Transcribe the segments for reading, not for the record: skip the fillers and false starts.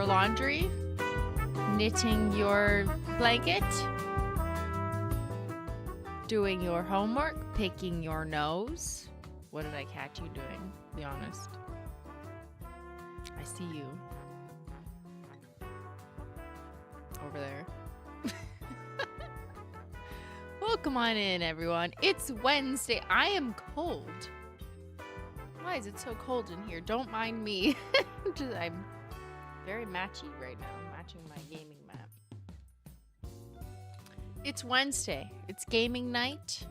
your laundry, knitting your blanket, doing your homework, picking your nose. What did I catch you doing? Be honest. I see you. Over there. Well, come on in, everyone. It's Wednesday. I am cold. Why is it so cold in here? Don't mind me. I'm very matchy right now. I'm matching my gaming map. It's Wednesday. It's gaming night.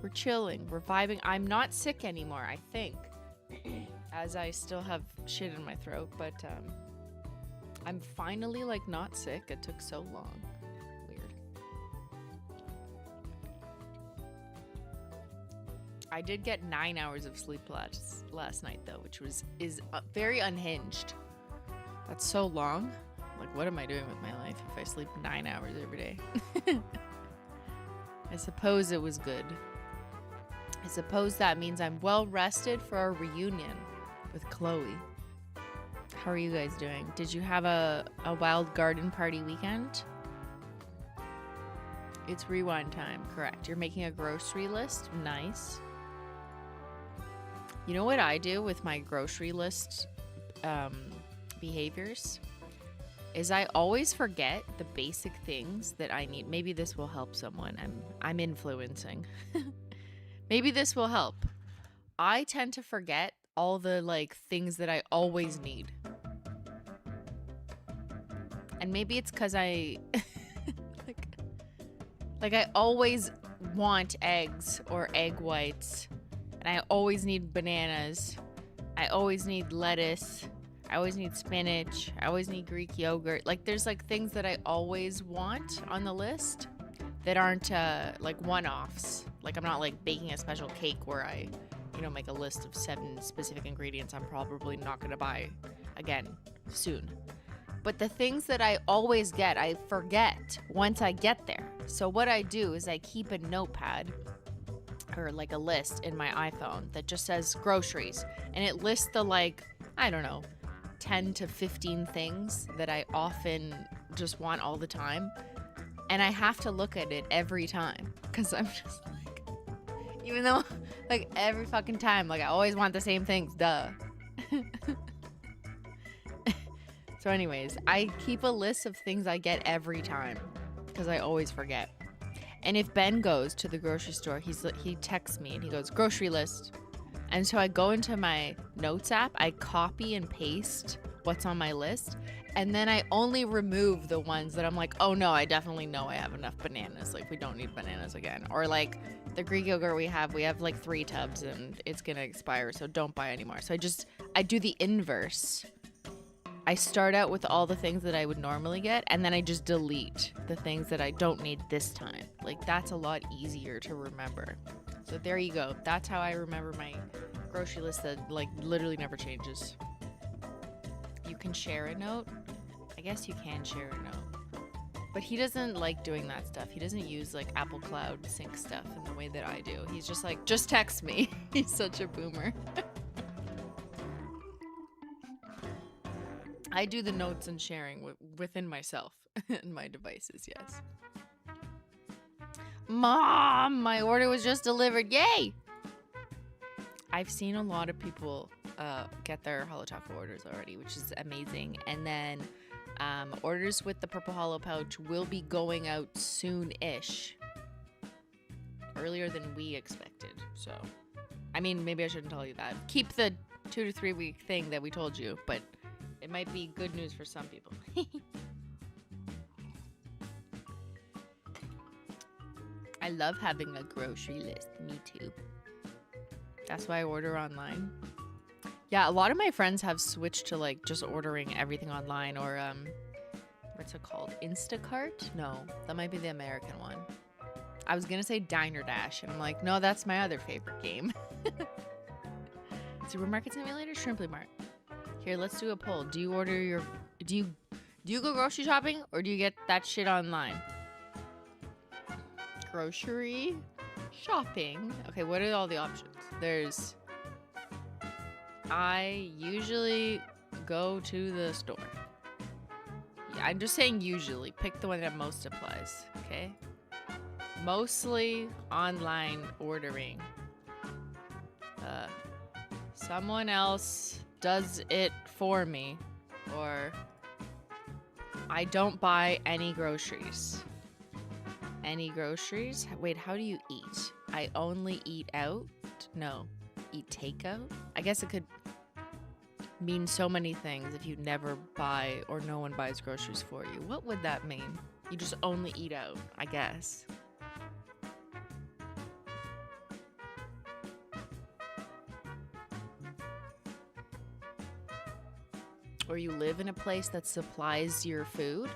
We're chilling. We're vibing. I'm not sick anymore, I think. As I still have shit in my throat, but I'm finally like not sick. It took so long. Weird. I did get 9 hours of sleep last night though, which is very unhinged. That's so long. Like, what am I doing with my life if I sleep 9 hours every day? I suppose it was good. I suppose that means I'm well rested for our reunion with Chloe. How are you guys doing? Did you have a wild garden party weekend? It's rewind time, correct. You're making a grocery list. Nice. You know what I do with my grocery list behaviors? Is I always forget the basic things that I need. Maybe this will help someone. I'm influencing. Maybe this will help. I tend to forget all the like things that I always need. And maybe it's because I like I always want eggs or egg whites. And I always need bananas. I always need lettuce. I always need spinach. I always need Greek yogurt. Like, there's like things that I always want on the list that aren't like one-offs. Like, I'm not like baking a special cake where I, make a list of 7 specific ingredients I'm probably not going to buy again soon. But the things that I always get, I forget once I get there. So what I do is I keep a notepad or like a list in my iPhone that just says groceries. And it lists the like, I don't know, 10 to 15 things that I often just want all the time. And I have to look at it every time because I'm just like, even though like every fucking time, like I always want the same things, duh. So anyways, I keep a list of things I get every time because I always forget. And if Ben goes to the grocery store, he texts me and he goes, grocery list. And so I go into my notes app, I copy and paste what's on my list, and then I only remove the ones that I'm like, oh no, I definitely know I have enough bananas. Like, we don't need bananas again. Or like the Greek yogurt we have like 3 tubs and it's gonna expire, so don't buy anymore. So I do the inverse. I start out with all the things that I would normally get, and then I just delete the things that I don't need this time. Like, that's a lot easier to remember. So there you go. That's how I remember my grocery list that like literally never changes. You can share a note. I guess you can share a note. But he doesn't like doing that stuff. He doesn't use like Apple Cloud sync stuff in the way that I do. He's just like, just text me. He's such a boomer. I do the notes and sharing within myself and my devices, yes. Mom, my order was just delivered. Yay! I've seen a lot of people get their HOLO THERE orders already, which is amazing. And then orders with the purple HOLO pouch will be going out soon-ish. Earlier than we expected. So, I mean, maybe I shouldn't tell you that. Keep the 2 to 3 week thing that we told you, but it might be good news for some people. I love having a grocery list. Me too. That's why I order online. Yeah, a lot of my friends have switched to like just ordering everything online or what's it called? Instacart? No, that might be the American one. I was gonna say Diner Dash, and I'm like, no, that's my other favorite game. Supermarket Simulator, Shrimply Mart. Here, let's do a poll. Do you go grocery shopping or do you get that shit online? Grocery shopping. Okay, what are all the options? I usually go to the store. I'm just saying usually. Pick the one that most applies, okay? Mostly online ordering. Someone else does it for me, or I don't buy any groceries. Any groceries? Wait, how do you eat? I only eat out? No. Eat takeout? I guess it could mean so many things if you never buy or no one buys groceries for you. What would that mean? You just only eat out, I guess. Or you live in a place that supplies your food.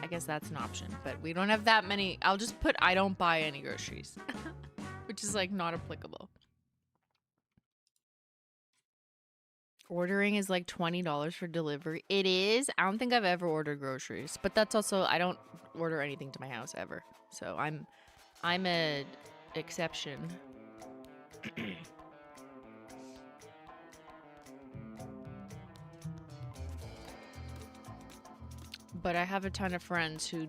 I guess that's an option, but we don't have that many. I'll just put I don't buy any groceries, which is like not applicable. Ordering is like $20 for delivery. It is. I don't think I've ever ordered groceries, but that's also, I don't order anything to my house ever. So I'm an exception. But I have a ton of friends who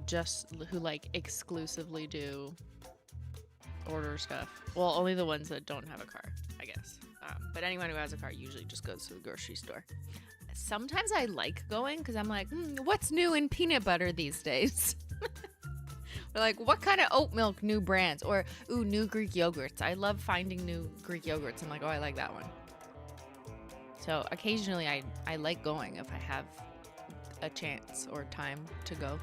like exclusively do order stuff. Well, only the ones that don't have a car, I guess. But anyone who has a car usually just goes to the grocery store. Sometimes I like going because I'm like, what's new in peanut butter these days? Or like, what kind of oat milk, new brands? Or, ooh, new Greek yogurts. I love finding new Greek yogurts. I'm like, oh, I like that one. So occasionally I like going if I have a chance or time to go.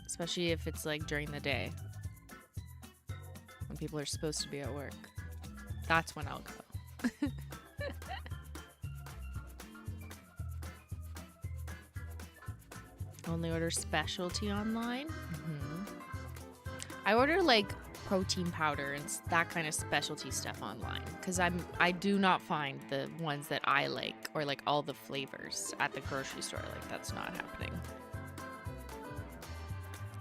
Especially if it's like during the day when people are supposed to be at work. That's when I'll go. Only order specialty online. I order like protein powder and that kind of specialty stuff online because I do not find the ones that I like or like all the flavors at the grocery store. Like that's not happening.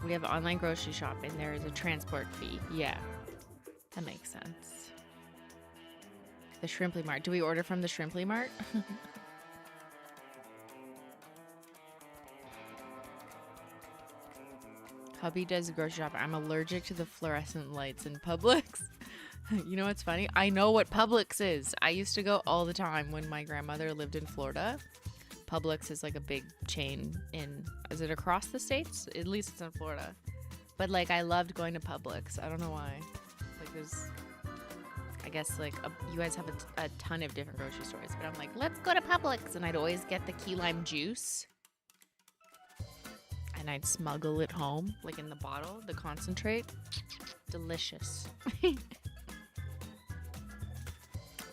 We have online grocery shopping. There is a transport fee. Yeah, that makes sense. The Shrimply Mart. Do we order from the Shrimply Mart? Hubby does grocery shopping. I'm allergic to the fluorescent lights in Publix. You know what's funny? I know what Publix is. I used to go all the time when my grandmother lived in Florida. Publix is like a big chain is it across the states? At least it's in Florida. But like I loved going to Publix. I don't know why. Like there's, I guess like you guys have a ton of different grocery stores. But I'm like, let's go to Publix. And I'd always get the key lime juice. And I'd smuggle it home, like in the bottle, the concentrate. Delicious.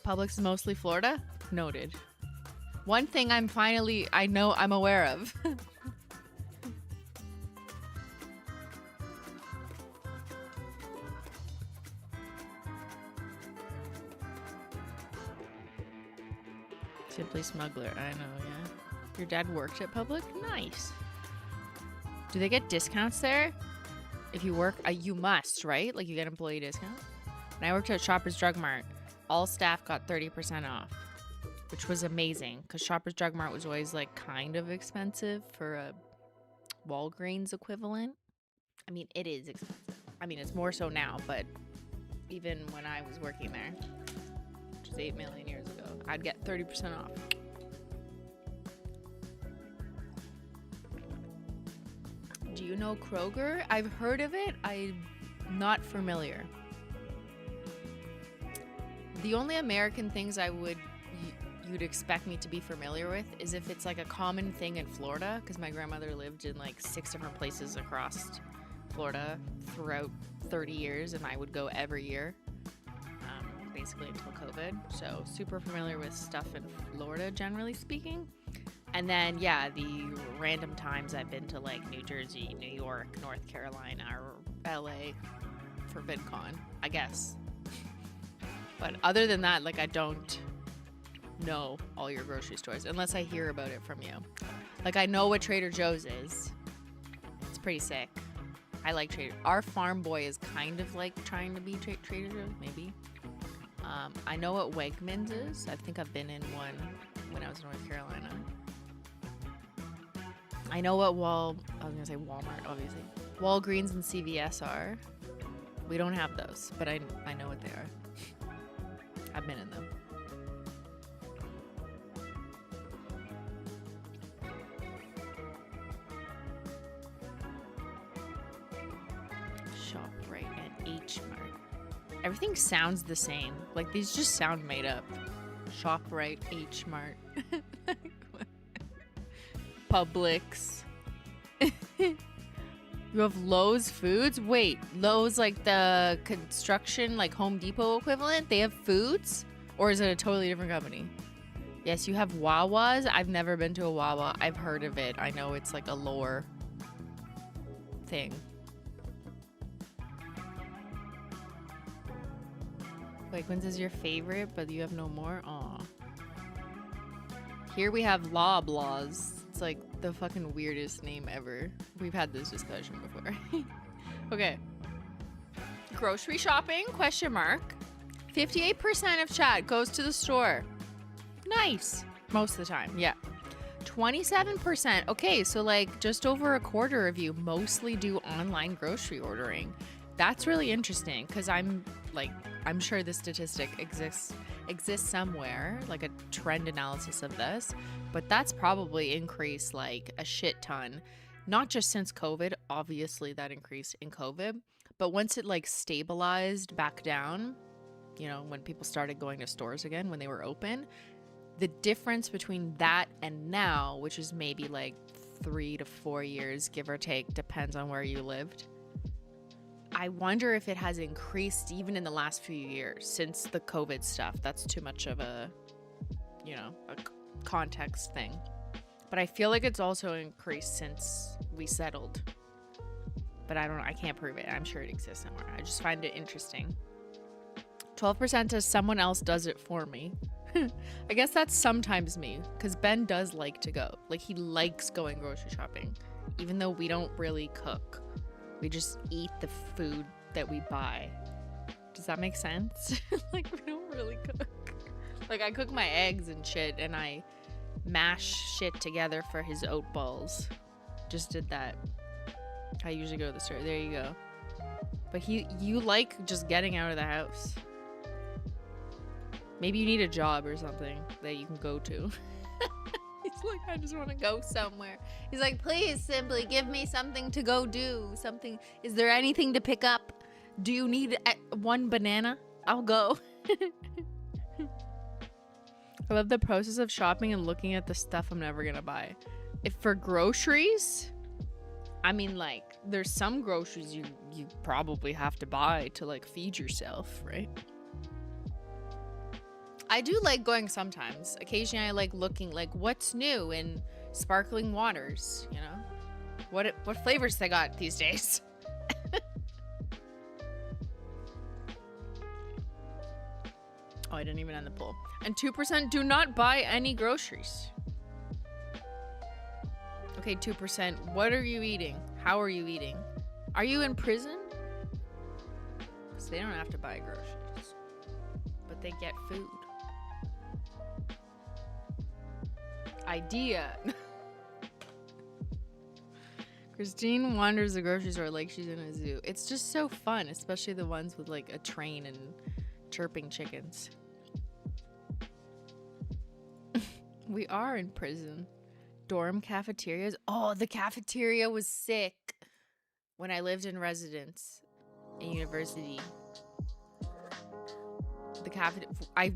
Publix is mostly Florida? Noted. One thing I'm aware of. Simply Smuggler, I know, yeah. Your dad worked at Publix? Nice. Do they get discounts there? If you work, you must, right? Like you get employee discount? When I worked at Shoppers Drug Mart, all staff got 30% off, which was amazing because Shoppers Drug Mart was always like kind of expensive for a Walgreens equivalent. I mean, it is expensive. I mean, it's more so now, but even when I was working there, which was 8 million years ago, I'd get 30% off. Do you know Kroger? I've heard of it. I'm not familiar. The only American things you'd expect me to be familiar with is if it's like a common thing in Florida, because my grandmother lived in like 6 different places across Florida throughout 30 years, and I would go every year, basically until COVID. So super familiar with stuff in Florida, generally speaking. And then, yeah, the random times I've been to like New Jersey, New York, North Carolina, or LA for VidCon, I guess. But other than that, like I don't know all your grocery stores unless I hear about it from you. Like I know what Trader Joe's is. It's pretty sick. I like Trader. Our farm boy is kind of like trying to be Trader Joe's, maybe. I know what Wegmans is. I think I've been in one when I was in North Carolina. I know what I was gonna say Walmart, obviously. Walgreens and CVS are. We don't have those, but I know what they are. I've been in them. ShopRite and H Mart. Everything sounds the same. Like these just sound made up. ShopRite, H Mart, Publix. You have Lowe's Foods? Wait, Lowe's like the construction, like Home Depot equivalent? They have foods? Or is it a totally different company? Yes, you have Wawa's. I've never been to a Wawa. I've heard of it. I know it's like a lore thing. Wegmans is your favorite, but you have no more? Aw. Here we have Loblaws. It's like the fucking weirdest name ever. We've had this discussion before. Okay. Grocery shopping? Question mark. 58% of chat goes to the store. Nice. Most of the time, yeah. 27%. Okay, so like just over a quarter of you mostly do online grocery ordering. That's really interesting because I'm sure this statistic exists somewhere, like a trend analysis of this, but that's probably increased like a shit ton, not just since COVID, obviously that increased in COVID, but once it like stabilized back down, you know, when people started going to stores again, when they were open, the difference between that and now, which is maybe like 3 to 4 years, give or take, depends on where you lived. I wonder if it has increased even in the last few years since the COVID stuff. That's too much of a, you know, a context thing. But I feel like it's also increased since we settled. But I can't prove it. I'm sure it exists somewhere. I just find it interesting. 12% says someone else does it for me. I guess that's sometimes me, because Ben does like to go. Like, he likes going grocery shopping, even though we don't really cook. We just eat the food that we buy. Does that make sense? Like, we don't really cook. Like, I cook my eggs and shit, and I mash shit together for his oat balls. Just did that. I usually go to the store. There you go. But you like just getting out of the house. Maybe you need a job or something that you can go to. He's like, I just want to go somewhere. He's like, please, Simply, give me something to go do. Something. Is there anything to pick up? Do you need one banana? I'll go. I love the process of shopping and looking at the stuff I'm never going to buy. If for groceries, I mean, like, there's some groceries you probably have to buy to, like, feed yourself, right? I do like going sometimes. Occasionally I like looking like what's new in sparkling waters, you know? What flavors they got these days? Oh, I didn't even end the poll. And 2% do not buy any groceries. Okay, 2%. What are you eating? How are you eating? Are you in prison? Because they don't have to buy groceries. But they get food. Idea. Christine wanders the grocery store like she's in a zoo. It's just so fun, especially the ones with like a train and chirping chickens. We are in prison. Dorm cafeterias. Oh, the cafeteria was sick when I lived in residence in university.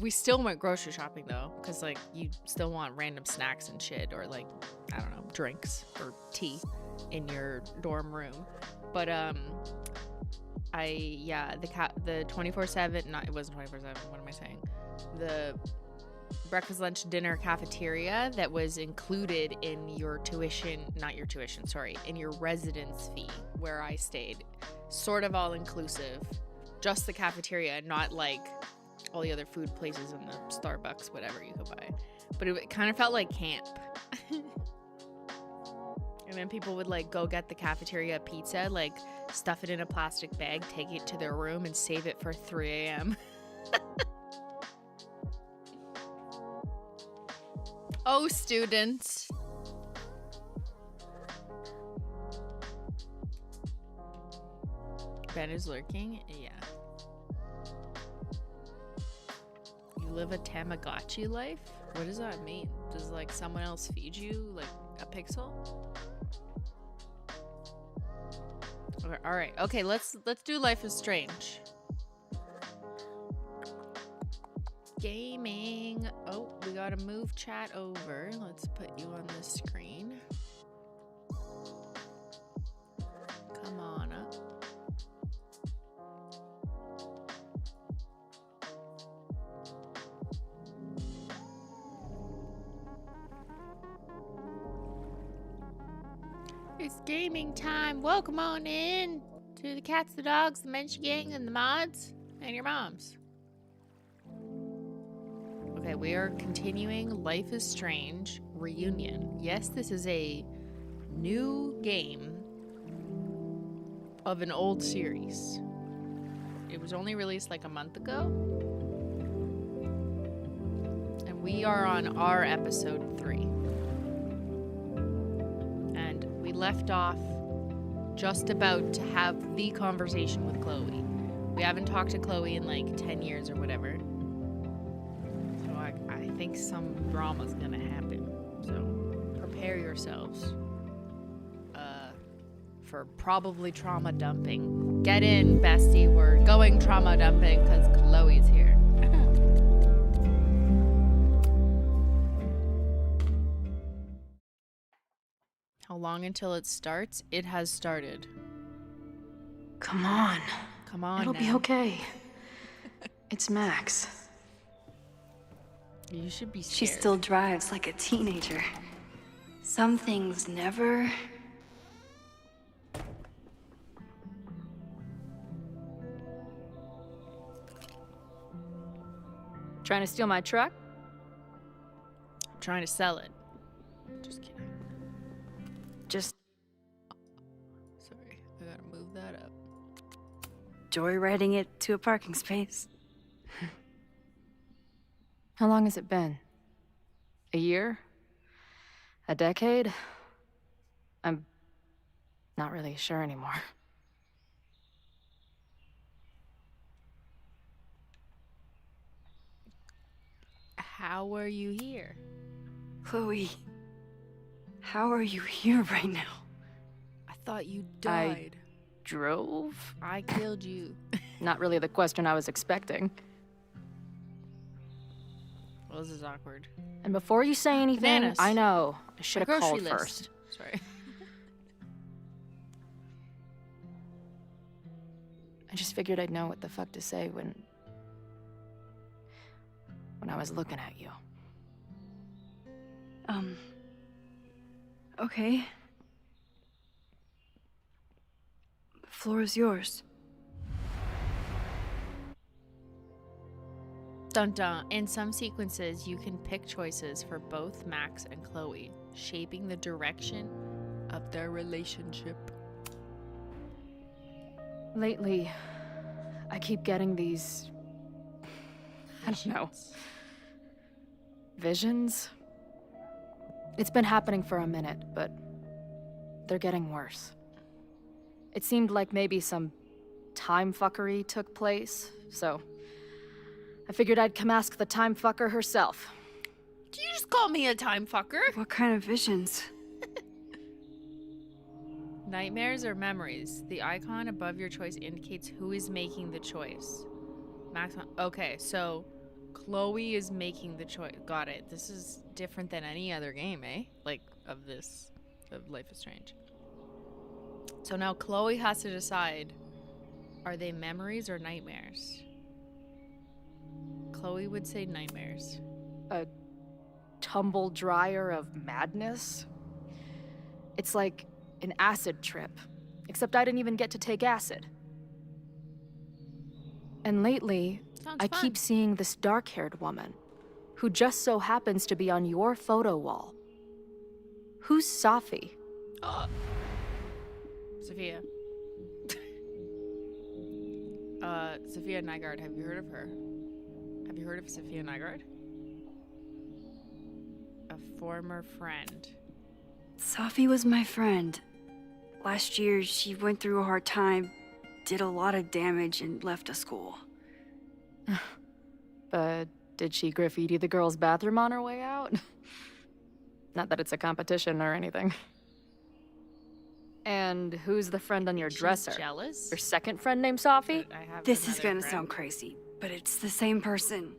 We still went grocery shopping though, because like you still want random snacks and shit, or like, I don't know, drinks or tea in your dorm room. But the 24/7, not, it wasn't 24/7, what am I saying? The breakfast, lunch, dinner cafeteria that was included in your tuition, not your tuition, sorry, in your residence fee where I stayed. Sort of all inclusive. Just the cafeteria, not like all the other food places in the Starbucks, whatever you could buy. But it kind of felt like camp. And then people would like go get the cafeteria pizza, like stuff it in a plastic bag, take it to their room and save it for 3 a.m. Oh, students. Ben is lurking? Yeah. You live a Tamagotchi life? What does that mean? Does like someone else feed you like a pixel? Okay, all right. Okay, let's do Life is Strange. Gaming. Oh, we gotta move chat over. Let's put you on the screen. Come on up. It's gaming time. Welcome on in to the cats, the dogs, the Mensch gang, and the mods, and your moms. Okay, we are continuing Life is Strange Reunion. Yes, this is a new game of an old series. It was only released like a month ago. And we are on our episode 3. And we left off just about to have the conversation with Chloe. We haven't talked to Chloe in like 10 years or whatever. I think some drama's gonna happen, so prepare yourselves for probably trauma dumping. Get in, bestie, we're going trauma dumping because Chloe's here. How long until it starts? It has started. Come on. Come on, It'll now. be okay. It's Max. You should be scared. She still drives like a teenager. Some things never... Trying to steal my truck? I'm trying to sell it. Just kidding. Just Sorry, I gotta move that up. joyriding it to a parking space. How long has it been? A year? A decade? I'm not really sure anymore. How are you here? Chloe, how are you here right now? I thought you died. Drove? I killed you. Not really the question I was expecting. Well, this is awkward. And before you say anything, Bananas. I know. I should have Grocery called list. first. Sorry. I just figured I'd know what the fuck to say when I was looking at you. Okay. The floor is yours. Dun dun. In some sequences, you can pick choices for both Max and Chloe, shaping the direction of their relationship. Lately, I keep getting these... I don't know. Visions? It's been happening for a minute, but they're getting worse. It seemed like maybe some time fuckery took place, so I figured I'd come ask the time fucker herself. Did you just call me a time fucker? What kind of visions? Nightmares or memories? The icon above your choice indicates who is making the choice. Max. Okay, so Chloe is making the choice. Got it. This is different than any other game, eh? Like, of Life is Strange. So now Chloe has to decide, are they memories or nightmares? Chloe would say nightmares. A tumble dryer of madness? It's like an acid trip, except I didn't even get to take acid. And lately, Sounds I fun. keep seeing this dark-haired woman, who just so happens to be on your photo wall. Who's Safi? Sophia. Sophia Nygaard, have you heard of her? Have you heard of Sophia Nygaard? A former friend. Safi was my friend. Last year, she went through a hard time. did a lot of damage and left a school. But did she graffiti the girls' bathroom on her way out? Not that it's a competition or anything. And who's the friend on your dresser? Jealous? Your second friend named Safi? I have This is another gonna friend. sound crazy, but it's the same person.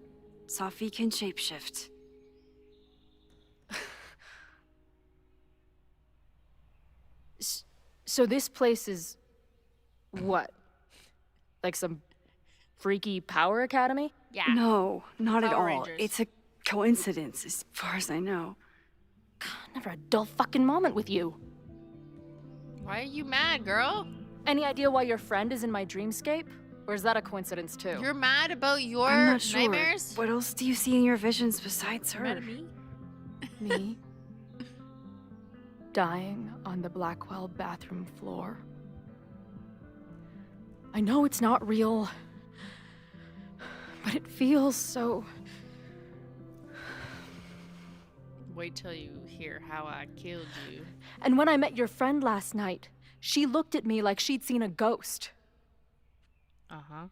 Safi can shapeshift. So this place is... what? Like some freaky power academy? Yeah. No, not at Power all. Rangers. It's a coincidence, as far as I know. Never a dull fucking moment with you. Why are you mad, girl? Any idea why your friend is in my dreamscape? Or is that a coincidence too? You're mad about your I'm not sure. nightmares? What else do you see in your visions besides You're mad her? at me? Me? Dying on the Blackwell bathroom floor. I know it's not real, but it feels so... Wait till you hear how I killed you. And when I met your friend last night, she looked at me like she'd seen a ghost. Uh-huh.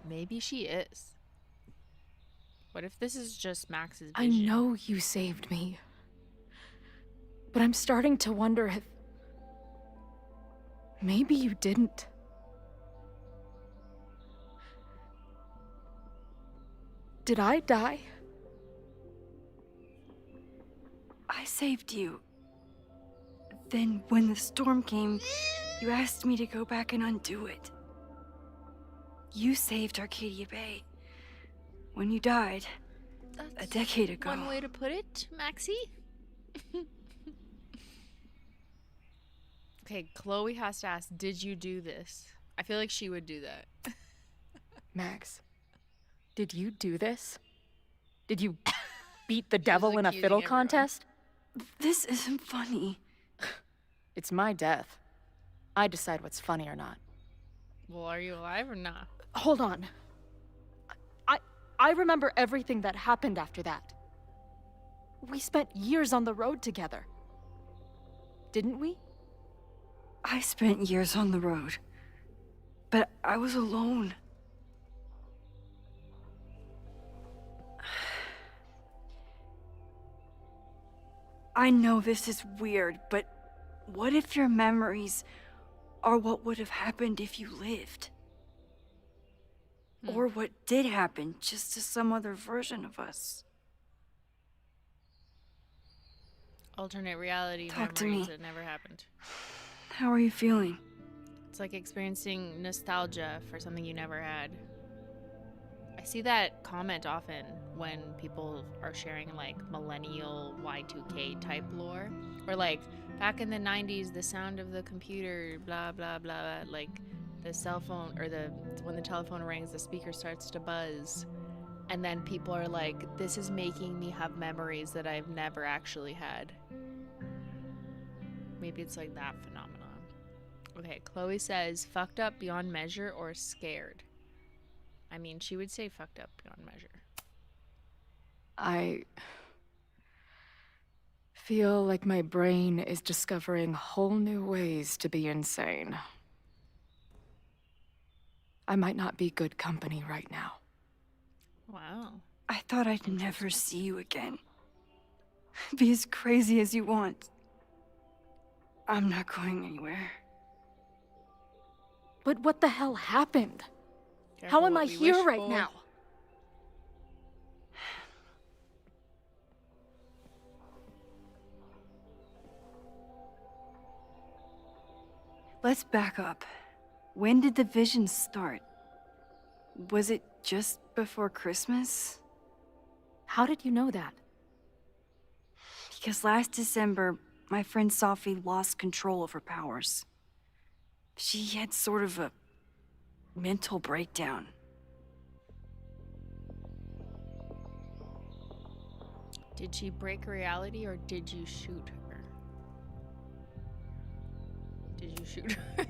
Maybe she is. What if this is just Max's vision? I know you saved me. But I'm starting to wonder if... maybe you didn't. Did I die? I saved you. Then, when the storm came, you asked me to go back and undo it. You saved Arcadia Bay. When you died, a decade ago. One way to put it, Maxie. Okay, Chloe has to ask, did you do this? I feel like she would do that. Max, did you do this? Did you beat the devil in a accusing fiddle everyone. contest? This isn't funny. It's my death. I decide what's funny or not. Well, are you alive or not? Hold on. I remember everything that happened after that. We spent years on the road together. Didn't we? I spent years on the road. But I was alone. I know this is weird, but what if your memories are what would have happened if you lived? Or what did happen, just to some other version of us? Alternate reality Talk to memories me. that never happened. How are you feeling? It's like experiencing nostalgia for something you never had. I see that comment often when people are sharing like millennial Y2K type lore. Or like, back in the 90s, the sound of the computer, blah, blah, blah, like the cell phone, or when the telephone rings, the speaker starts to buzz. And then people are like, this is making me have memories that I've never actually had. Maybe it's like that phenomenon. Okay, Chloe says, fucked up beyond measure or scared? I mean, she would say fucked up beyond measure. I feel like my brain is discovering whole new ways to be insane. I might not be good company right now. Wow. I thought I'd never see you again. Be as crazy as you want. I'm not going anywhere. But what the hell happened? Careful How am what I we here wish right for. now? Let's back up. When did the visions start? Was it just before Christmas? How did you know that? Because last December, my friend Safi lost control of her powers. She had sort of a mental breakdown. Did she break reality or did you shoot her? Did you shoot her?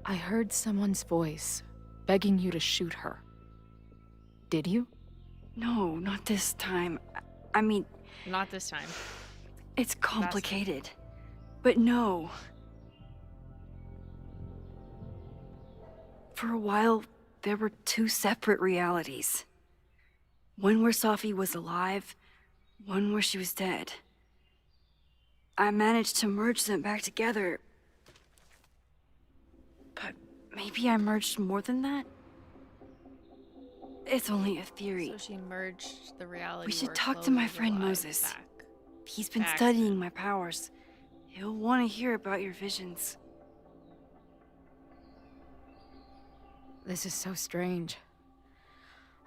I heard someone's voice begging you to shoot her. Did you? No, not this time. I mean, Not this time. it's complicated. But no. For a while, there were two separate realities. One where Safi was alive, one where she was dead. I managed to merge them back together. But maybe I merged more than that? It's only a theory. So she merged the reality. We should where talk to Chloe my was friend alive Moses. back. He's been By studying accident. my powers. He'll want to hear about your visions. This is so strange.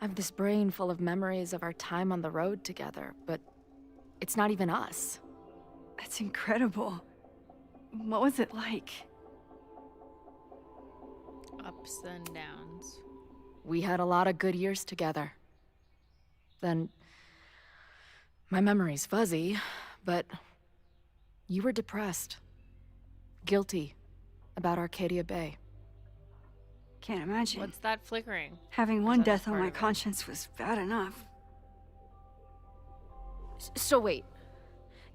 I have this brain full of memories of our time on the road together, but it's not even us. That's incredible. What was it like? Ups and downs. We had a lot of good years together. Then, my memory's fuzzy, but you were depressed. Guilty about Arcadia Bay. Can't imagine. What's that flickering? Having Is one that death just on part my of it? conscience was bad enough. So wait,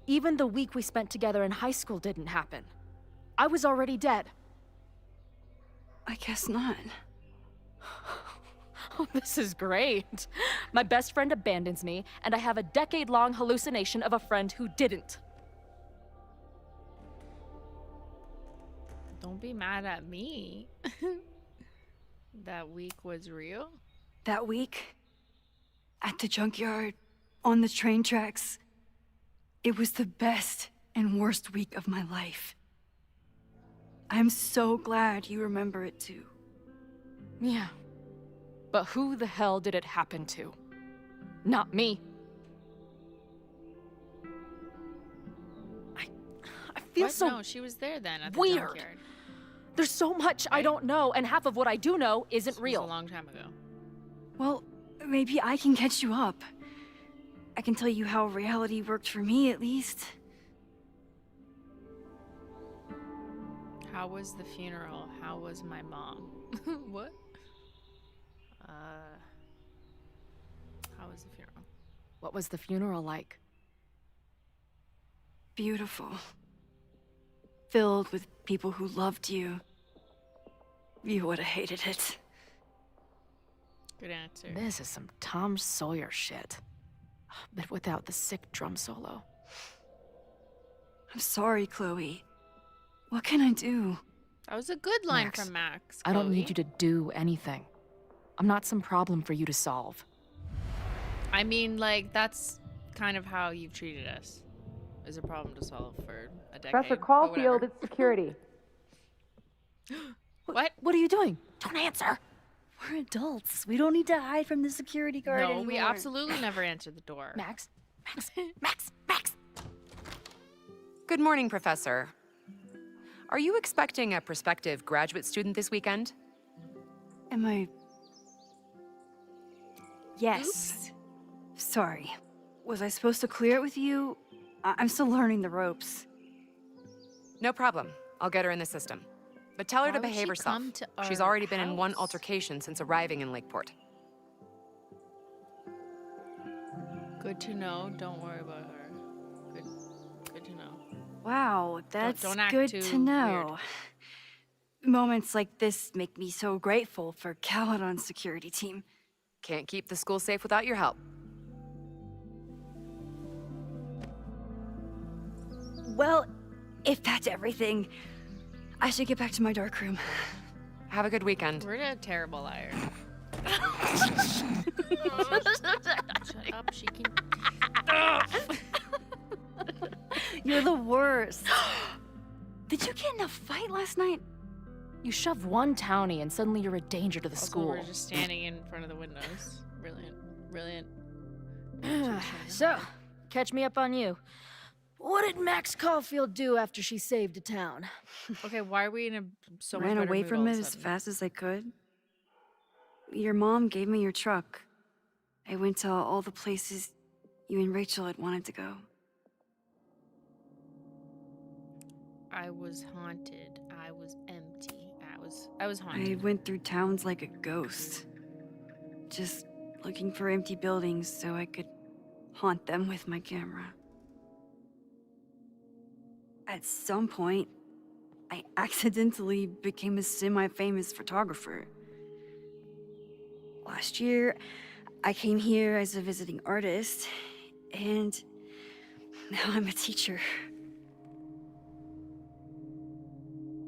even the week we spent together in high school didn't happen. I was already dead. I guess not. Oh, this is great. My best friend abandons me, and I have a decade-long hallucination of a friend who didn't. Don't be mad at me. That week was real? That week, at the junkyard, on the train tracks, it was the best and worst week of my life. I'm so glad you remember it too. Yeah. But who the hell did it happen to? Not me. I feel What? so No, she was there then at the weird. junkyard. There's so much I don't know, and half of what I do know isn't This was real. a long time ago. Well, maybe I can catch you up. I can tell you how reality worked for me, at least. How was the funeral? How was my mom? What? How was the funeral? What was the funeral like? Beautiful. Filled with people who loved you. You would have hated it. Good answer. This is some Tom Sawyer shit. But without the sick drum solo. I'm sorry, Chloe. What can I do? That was a good line Max, from Max. I don't Chloe. need you to do anything. I'm not some problem for you to solve. I mean, like, that's kind of how you've treated us. Is a problem to solve for a decade. Professor but Caulfield, whatever. it's security. What? What are you doing? Don't answer! We're adults. We don't need to hide from the security guard No, anymore. we absolutely never answered the door. Max? Max! Good morning, Professor. Are you expecting a prospective graduate student this weekend? Am I... Yes. Sorry. Was I supposed to clear it with you? I'm still learning the ropes. No problem. I'll get her in the system. But tell her to Why would behave she herself. come to She's our already been in one house? altercation since arriving in Lakeport. Good to know. Don't worry about her. Good to know. Wow, that's don't act good too to know. Moments like this make me so grateful for Caledon's security team. Can't keep the school safe without your help. Well, if that's everything, I should get back to my dark room. Have a good weekend. We're a terrible liar. Shut up, she can. You're the worst. Did you get in a fight last night? You shove one townie and suddenly you're a danger to the Also, school. we're just standing in front of the windows. Brilliant. So, catch me up on you. What did Max Caulfield do after she saved a town? Okay, why are we in a so much Ran better away mood from all it of a as sudden? fast as I could. Your mom gave me your truck. I went to all the places you and Rachel had wanted to go. I was haunted. I was empty. I was haunted. I went through towns like a ghost. Just looking for empty buildings so I could haunt them with my camera. At some point, I accidentally became a semi-famous photographer. Last year, I came here as a visiting artist, and now I'm a teacher.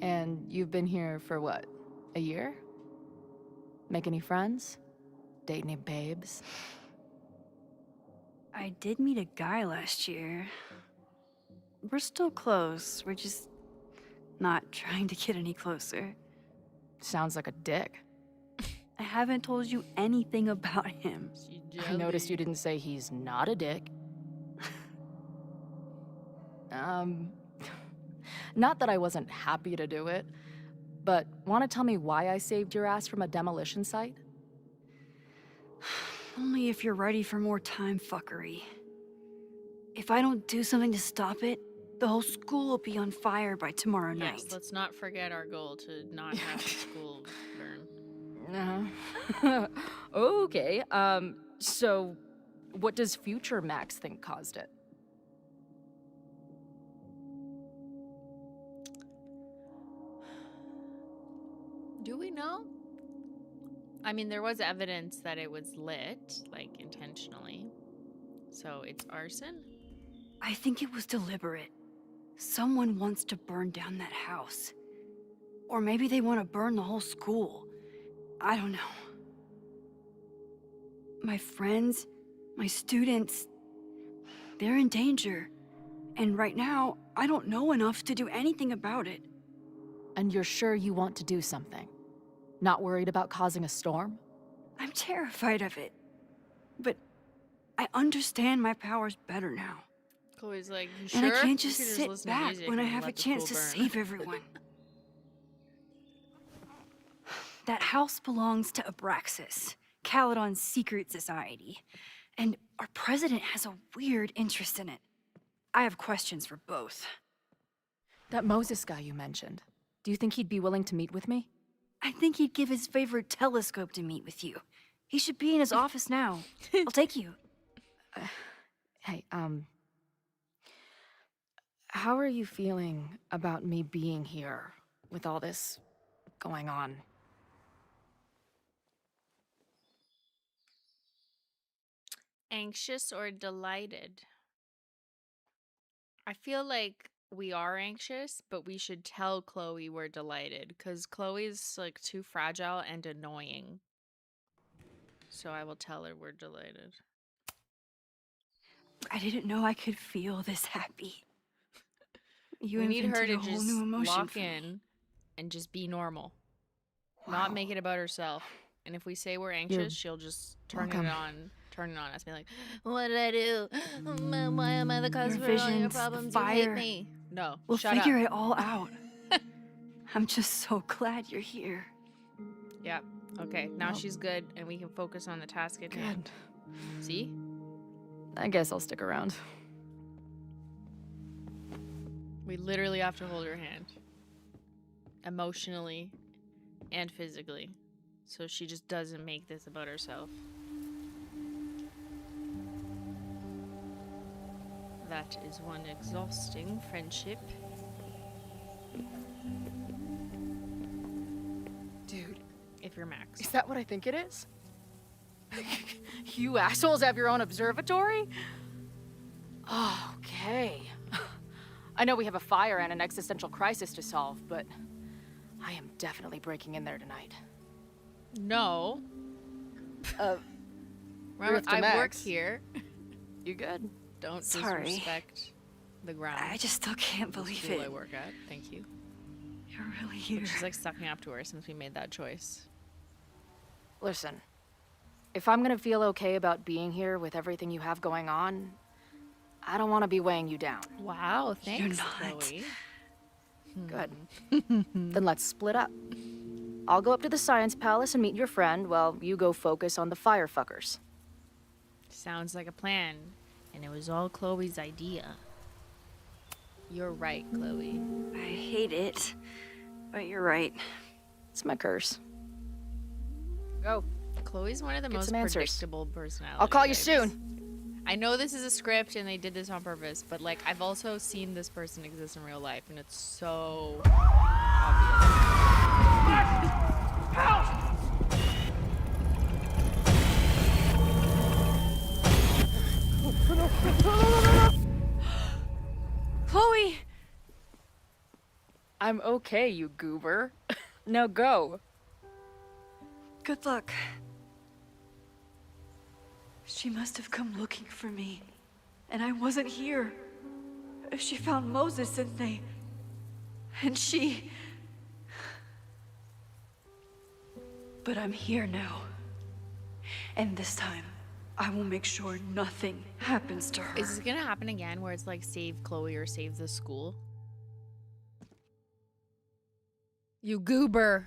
And you've been here for what? A year? Make any friends? Date any babes? I did meet a guy last year. We're still close. We're just not trying to get any closer. Sounds like a dick. I haven't told you anything about him. I noticed you didn't say he's not a dick. Not that I wasn't happy to do it, but want to tell me why I saved your ass from a demolition site? Only if you're ready for more time fuckery. If I don't do something to stop it, the whole school will be on fire by tomorrow night. Yes, let's not forget our goal to not have the school burn. Okay, so what does future Max think caused it? Do we know? I mean, there was evidence that it was lit, like intentionally. So it's arson? I think it was deliberate. Someone wants to burn down that house. Or maybe they want to burn the whole school. I don't know. My friends, my students, they're in danger. And right now, I don't know enough to do anything about it. And you're sure you want to do something? Not worried about causing a storm? I'm terrified of it. But I understand my powers better now. Chloe's like, you And sure? I can't You just could sit listen to back music when I and have a let the chance to school burn. save everyone. That house belongs to Abraxas, Caledon's secret society. And our president has a weird interest in it. I have questions for both. That Moses guy you mentioned, do you think he'd be willing to meet with me? I think he'd give his favorite telescope to meet with you. He should be in his office now. I'll take you. Hey, how are you feeling about me being here with all this going on? Anxious or delighted? I feel like we are anxious, but we should tell Chloe we're delighted because Chloe's like too fragile and annoying. So I will tell her we're delighted. I didn't know I could feel this happy. You We need her invented to a whole just new emotion lock for me. in and just be normal. Wow. Not make it about herself. And if we say we're anxious, she'll just turn welcome. it on us, be like, what did I do? Why am I the cause Your for all your visions, the problems? You fire. hate me. No, We'll shut figure up. it all out. I'm just so glad you're here. Yeah. Okay, now Well- she's good, and we can focus on the task at hand. Good. See? I guess I'll stick around. We literally have to hold her hand. Emotionally and physically. So she just doesn't make this about herself. That is one exhausting friendship. Dude, If you're Max. is that what I think it is? You assholes have your own observatory? Oh, okay. I know we have a fire and an existential crisis to solve, but I am definitely breaking in there tonight. No. Remember, Remember, to I work Max. here. You good? Don't Sorry. disrespect the ground. I just still can't the believe school I it. work at. Thank you. You're really here. She's like sucking up to her since we made that choice. Listen, if I'm gonna feel okay about being here with everything you have going on, I don't want to be weighing you down. Wow, thanks, not. Chloe. Good. Then let's split up. I'll go up to the Science Palace and meet your friend while you go focus on the firefuckers. Sounds like a plan. And it was all Chloe's idea. You're right, Chloe. I hate it, but you're right. It's my curse. Go. Chloe's one of the Get most some answers. predictable personalities. I'll call you soon. I know this is a script and they did this on purpose, but like I've also seen this person exist in real life and it's so Chloe! I'm okay, you goober. Now go. Good luck. She must have come looking for me, and I wasn't here. She found Moses and she... But I'm here now. And this time, I will make sure nothing happens to her. Is this gonna happen again where it's like save Chloe or save the school? You goober.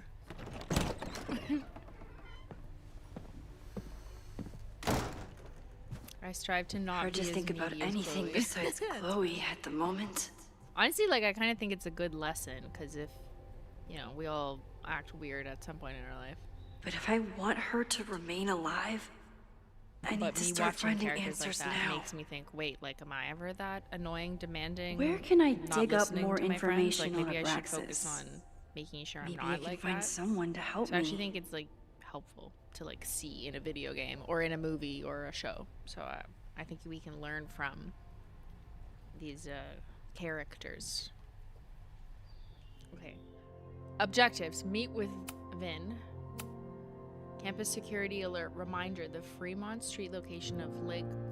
I strive to not Hard be to as think about needy as anything Chloe. besides Chloe at the moment. Honestly, like I kind of think it's a good lesson because if, you know, we all act weird at some point in our life. But if I want her to remain alive, I need But to me start watching finding characters like answers that now. makes me think, wait, like, am I ever that annoying, demanding? Where can I not dig up listening more to my friends? Like, information on maybe I should focus Abraxas? on making sure Maybe I'm I not can like find that. someone to help So I actually me. think it's like helpful to like see in a video game or in a movie or a show. So I think we can learn from these characters. Okay. Objectives. Meet with Vinh. Campus security alert reminder. The Fremont Street location of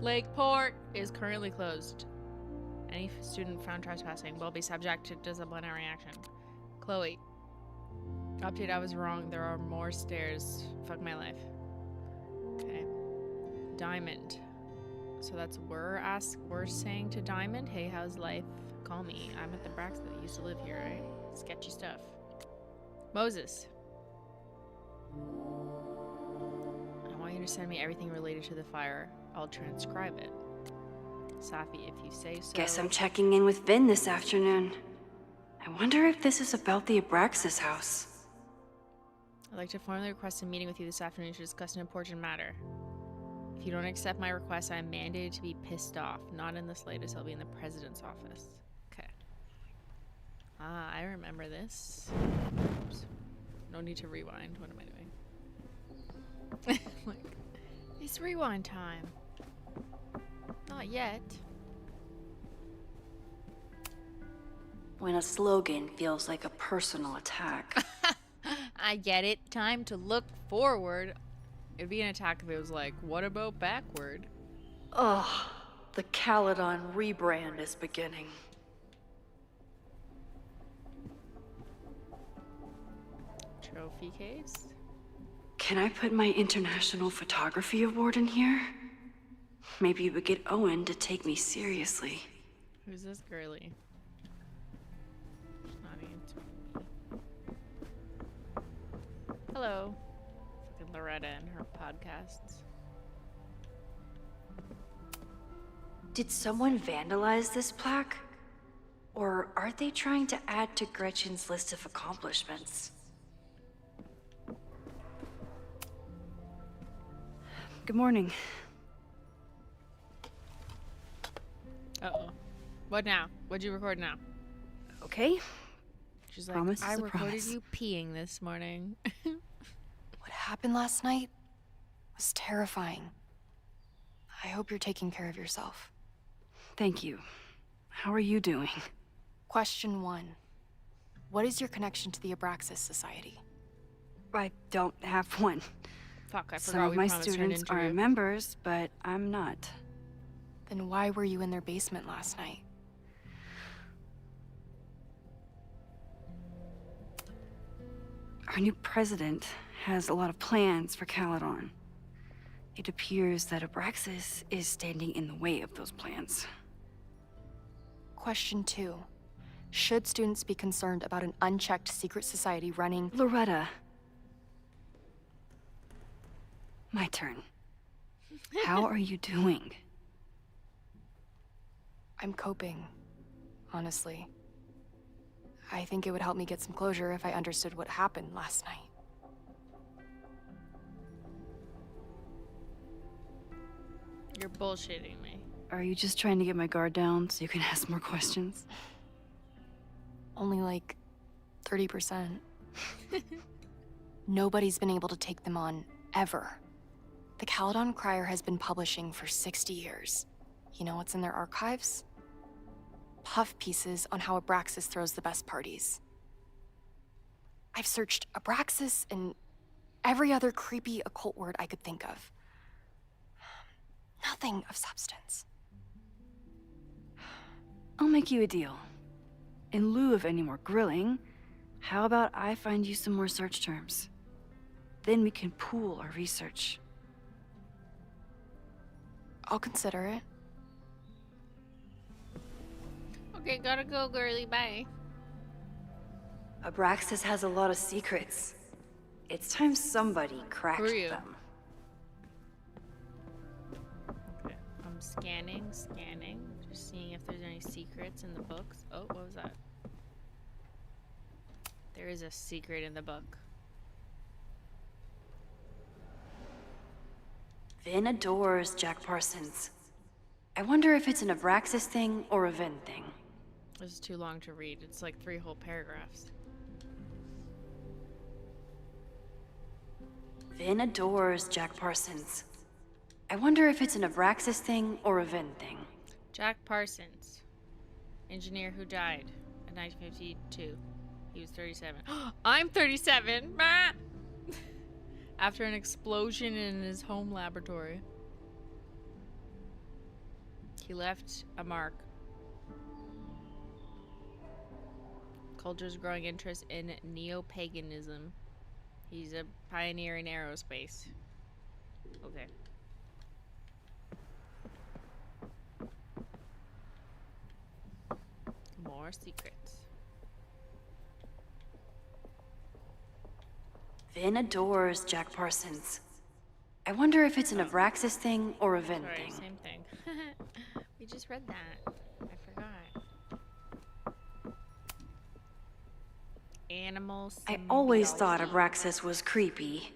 Lakeport is currently closed. Any student found trespassing will be subject to disciplinary action. Chloe. Update, I was wrong. There are more stairs. Fuck my life. Okay. Diamond. So that's we're saying to Diamond, hey, how's life? Call me. I'm at the Abraxas that used to live here, right? Sketchy stuff. Moses. I want you to send me everything related to the fire. I'll transcribe it. Safi, if you say so. Guess I'm checking in with Vinh this afternoon. I wonder if this is about the Abraxas house. I'd like to formally request a meeting with you this afternoon to discuss an important matter. If you don't accept my request, I am mandated to be pissed off. Not in the slightest. I'll be in the president's office. Okay. Ah, I remember this. Oops. No need to rewind. What am I doing? Like, it's rewind time. Not yet. When a slogan feels like a personal attack. I get it. Time to look forward. It'd be an attack if it was like, what about backward? Ugh, the Caledon rebrand is beginning. Trophy case? Can I put my International Photography Award in here? Maybe it would get Owen to take me seriously. Who's this girlie? She's not answering. Hello. Fucking Loretta and her podcasts. Did someone vandalize this plaque? Or are they trying to add to Gretchen's list of accomplishments? Good morning. Uh-oh. What now? What'd you record now? Okay. She's like, Promise is I a recorded promise." you peeing this morning. What happened last night was terrifying. I hope you're taking care of yourself. Thank you. How are you doing? Question 1. What is your connection to the Abraxas Society? I don't have one. Fuck, I Some forgot of we my promised her an students are interview. members, but I'm not. Then why were you in their basement last night? Our new president has a lot of plans for Caledon. It appears that Abraxas is standing in the way of those plans. Question 2. Should students be concerned about an unchecked secret society running... Loretta. My turn. How are you doing? I'm coping, honestly. I think it would help me get some closure if I understood what happened last night. You're bullshitting me. Are you just trying to get my guard down so you can ask more questions? Only like 30%. Nobody's been able to take them on, ever. The Caledon Crier has been publishing for 60 years. You know what's in their archives? Puff pieces on how Abraxas throws the best parties. I've searched Abraxas and every other creepy occult word I could think of. Nothing of substance. I'll make you a deal. In lieu of any more grilling, how about I find you some more search terms? Then we can pool our research. I'll consider it. Okay, gotta go, girly. Bye. Abraxas has a lot of secrets. It's time somebody cracked Who are you? them. Okay, I'm scanning, just seeing if there's any secrets in the books. Oh, what was that? There is a secret in the book. Vinh adores Jack Parsons. I wonder if it's an Abraxas thing or a Vinh thing. This is too long to read. It's like 3 whole paragraphs. Vinh adores Jack Parsons. I wonder if it's an Abraxas thing or a Vinh thing. Jack Parsons, engineer who died in 1952. He was 37. I'm 37! Ah! After an explosion in his home laboratory. He left a mark. Culture's growing interest in neo-paganism. He's a pioneer in aerospace. Okay. More secrets. Vinh adores Jack Parsons. I wonder if it's an Abraxas thing or a Vinh Sorry, thing. same thing. We just read that. I forgot. Animals. I always thought Abraxas was creepy.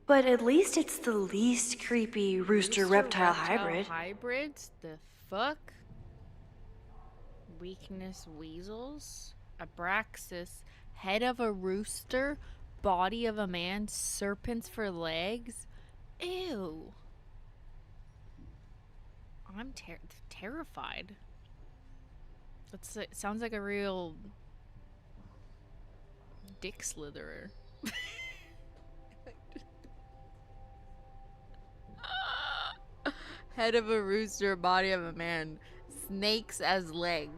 But at least it's the least creepy rooster-reptile hybrid. Hybrids? The fuck? Weakness weasels? Abraxas. Head of a rooster? Body of a man? Serpents for legs? Ew. I'm terrified. It sounds like a real dick slitherer. Head of a rooster, body of a man, snakes as legs.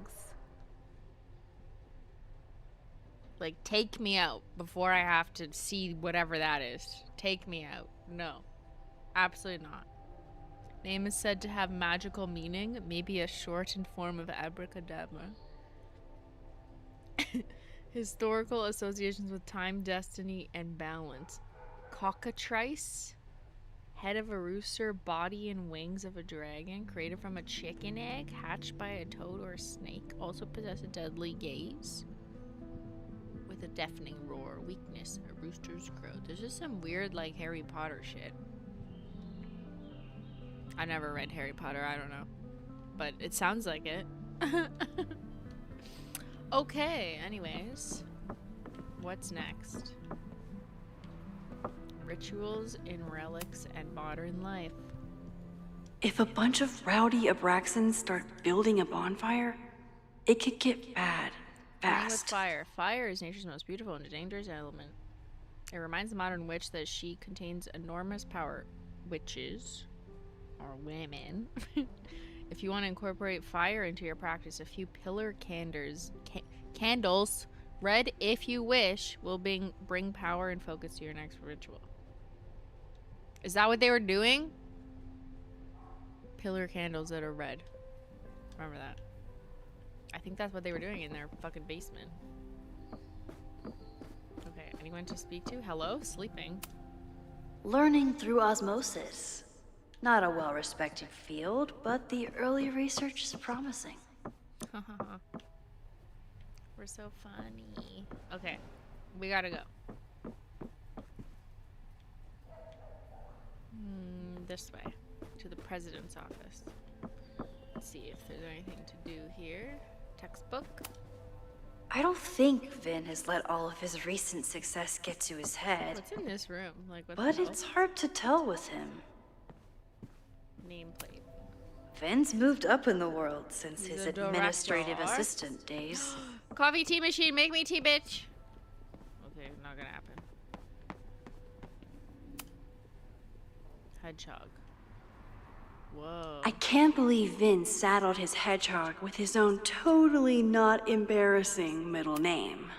Like, take me out before I have to see whatever that is. Take me out. No. Absolutely not. Name is said to have magical meaning, maybe a shortened form of abracadabra. Historical associations with time, destiny, and balance. Cockatrice? Head of a rooster, body and wings of a dragon, created from a chicken egg, hatched by a toad or a snake, also possess a deadly gaze. With a deafening roar, weakness, a rooster's crow. There's just some weird, like, Harry Potter shit. I never read Harry Potter, I don't know. But it sounds like it. Okay, anyways. What's next? Rituals in relics and modern life. If a bunch of rowdy Abraxans start building a bonfire, it could get bad Playing with fast. fire. Fire is nature's most beautiful and dangerous element. It reminds the modern witch that she contains enormous power. Witches, or women. If you want to incorporate fire into your practice, a few pillar candles, read if you wish, will bring power and focus to your next ritual. Is that what they were doing? Pillar candles that are red. Remember that. I think that's what they were doing in their fucking basement. Okay, anyone to speak to? Hello? Sleeping. Learning through osmosis. Not a well-respected field, but the early research is promising. We're so funny. Okay, we gotta go. This way, to the president's office. there anything to do here? Textbook? I don't think Vinh has let all of his recent success get to his head, What's in this room? Like, what but the hell? it's hard to tell with him. Nameplate. Vin's moved up in the world since He's his a administrative director. assistant days. Coffee tea machine, make me tea, bitch. Okay, not gonna happen. Hedgehog. Whoa. I can't believe Vinh saddled his hedgehog with his own totally not embarrassing middle name.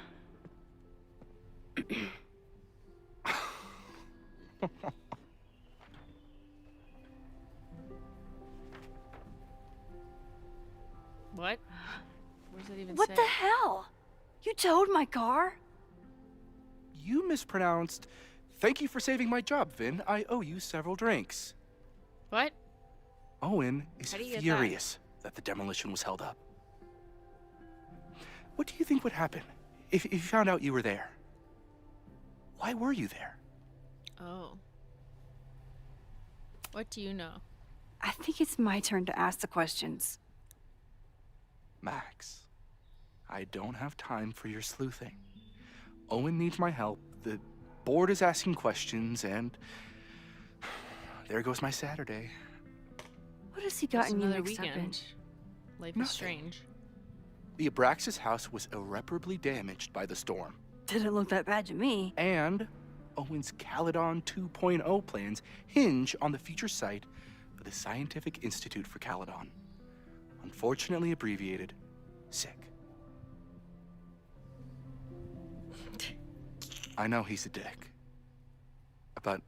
What? What does it even What say? the hell? You towed my car? You mispronounced. Thank you for saving my job, Vinh. I owe you several drinks. What? Owen is How do you get furious that the demolition was held up. What do you think would happen if you found out you were there? Why were you there? Oh. What do you know? I think it's my turn to ask the questions. Max, I don't have time for your sleuthing. Owen needs my help. The board is asking questions, and there goes my Saturday. What has he Just gotten you another mixed up in? weekend. Life is Nothing. strange. The Abraxas house was irreparably damaged by the storm. Didn't look that bad to me. And Owen's Caledon 2.0 plans hinge on the future site for the Scientific Institute for Caledon. Unfortunately abbreviated, SICK. I know he's a dick, but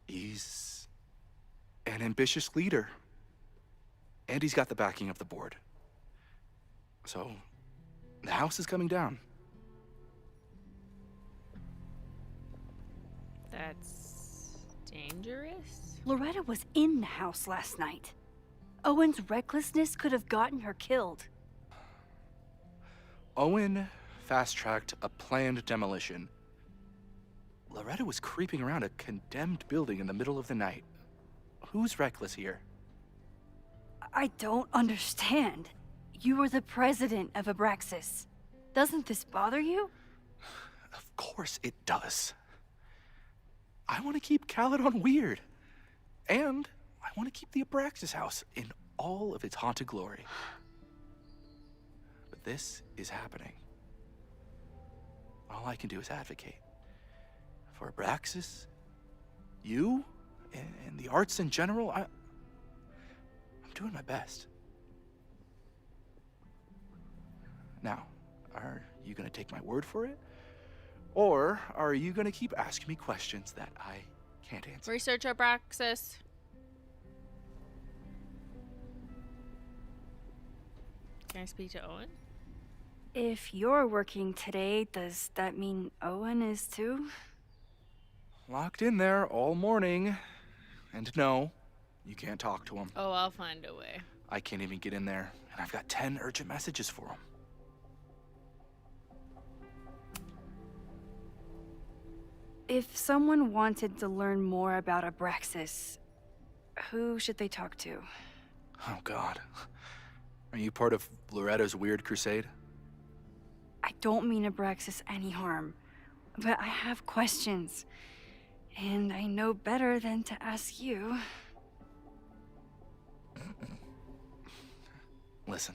he's an ambitious leader. And he's got the backing of the board. So, the house is coming down. That's dangerous. Loretta was in the house last night. Owen's recklessness could have gotten her killed. Owen fast-tracked a planned demolition. Loretta was creeping around a condemned building in the middle of the night. Who's reckless here? I don't understand. You were the president of Abraxas. Doesn't this bother you? Of course it does. I want to keep Caledon weird. And I want to keep the Abraxas house in all of its haunted glory. But this is happening. All I can do is advocate. For Abraxas, you, and the arts in general, I'm doing my best. Now, are you gonna take my word for it? Or are you gonna keep asking me questions that I can't answer? Research Abraxas. Can I speak to Owen? If you're working today, does that mean Owen is too? Locked in there all morning. And no, you can't talk to him. Oh, I'll find a way. I can't even get in there, and I've got 10 urgent messages for him. If someone wanted to learn more about Abraxas, who should they talk to? Oh, God. Are you part of Loretta's weird crusade? I don't mean Abraxas any harm, but I have questions, and I know better than to ask you. Listen.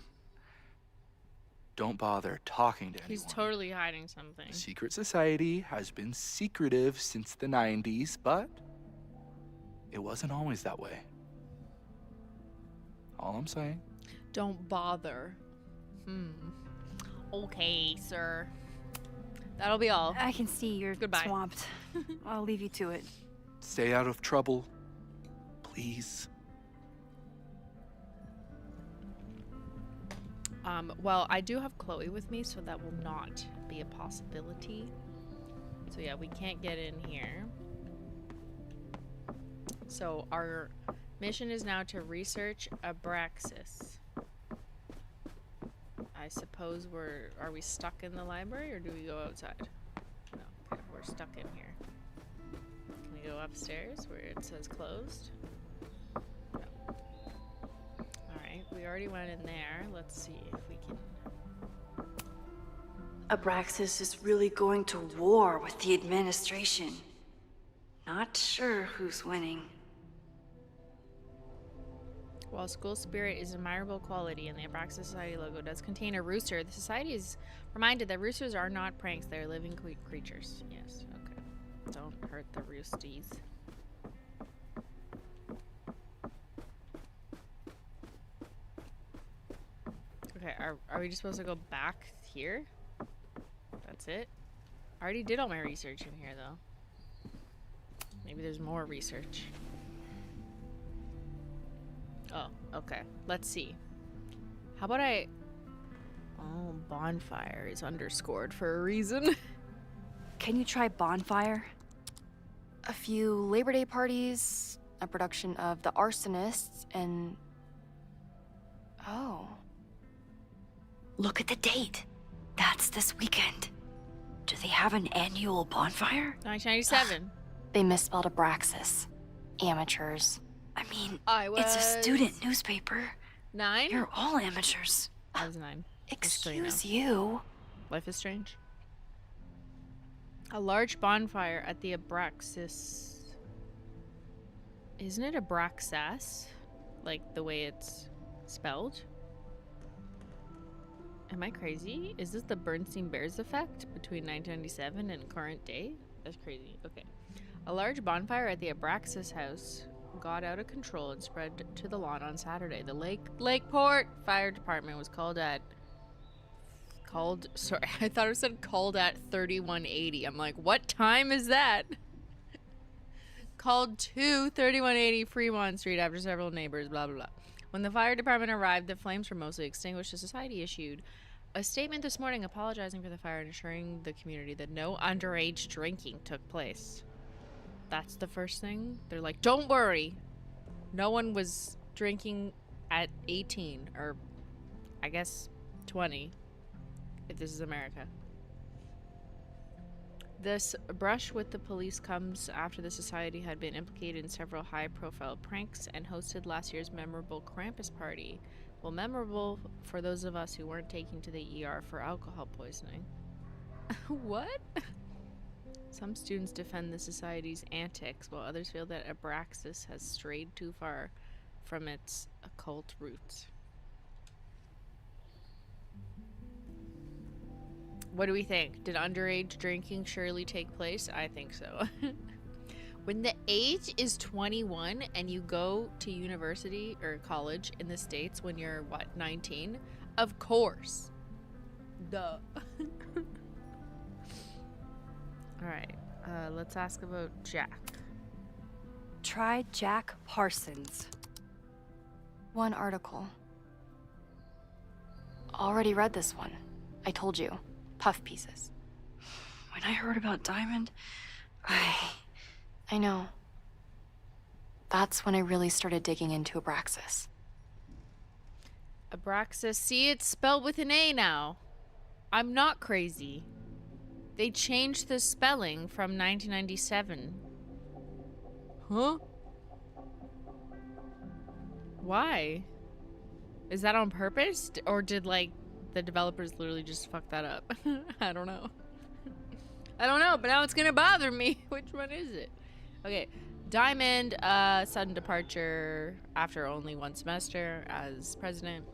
Don't bother talking to anyone. He's totally hiding something. The secret society has been secretive since the 90s, but it wasn't always that way. All I'm saying. Don't bother. Okay, sir. That'll be all. I can see you're Goodbye. swamped. I'll leave you to it. Stay out of trouble, please. Well, I do have Chloe with me, so that will not be a possibility. So yeah, we can't get in here. So our mission is now to research Abraxas. I suppose are we stuck in the library, or do we go outside? No, okay, we're stuck in here. Can we go upstairs where it says closed? No. Alright, we already went in there. Let's see if we can. Abraxas is really going to war with the administration. Not sure who's winning. While school spirit is an admirable quality and the Abraxas Society logo does contain a rooster, the society is reminded that roosters are not pranks, they are living creatures. Yes, okay. Don't hurt the roosties. Okay, are we just supposed to go back here? That's it? I already did all my research in here, though. Maybe there's more research. Oh, okay. Let's see. How about Oh, bonfire is underscored for a reason. Can you try bonfire? A few Labor Day parties, a production of The Arsonists, and... Oh. Look at the date. That's this weekend. Do they have an annual bonfire? 1997. They misspelled Abraxas. Amateurs. I mean, I it's a was student newspaper. 9? You're all amateurs. I was 9. Just so you know. Excuse you. Life is strange. A large bonfire at the Abraxas. Isn't it Abraxas? Like the way it's spelled? Am I crazy? Is this the Bernstein Bears effect between 1997 and current day? That's crazy. Okay. A large bonfire at the Abraxas house got out of control and spread to the lawn on Saturday. The Lakeport Fire Department was sorry, I thought it said called at 3180. I'm like, what time is that? Called to 3180 Fremont Street after several neighbors, blah, blah, blah. When the fire department arrived, the flames were mostly extinguished. The society issued a statement this morning apologizing for the fire and assuring the community that no underage drinking took place. That's the first thing. They're like, don't worry. No one was drinking at 18, or I guess 20, if this is America. This brush with the police comes after the society had been implicated in several high-profile pranks and hosted last year's memorable Krampus party. Well, memorable for those of us who weren't taken to the ER for alcohol poisoning. What? Some students defend the society's antics, while others feel that Abraxas has strayed too far from its occult roots. What do we think? Did underage drinking surely take place? I think so. When the age is 21 and you go to university or college in the States when you're, what, 19? Of course. Duh. Alright, let's ask about Jack. Try Jack Parsons. One article. Already read this one. I told you. Puff pieces. When I heard about Diamond, I know. That's when I really started digging into Abraxas. Abraxas, see, it's spelled with an A now. I'm not crazy. They changed the spelling from 1997. Huh? Why? Is that on purpose? Or did, like, the developers literally just fuck that up? I don't know. I don't know, but now it's gonna bother me. Which one is it? Okay. Diamond, sudden departure after only one semester as president.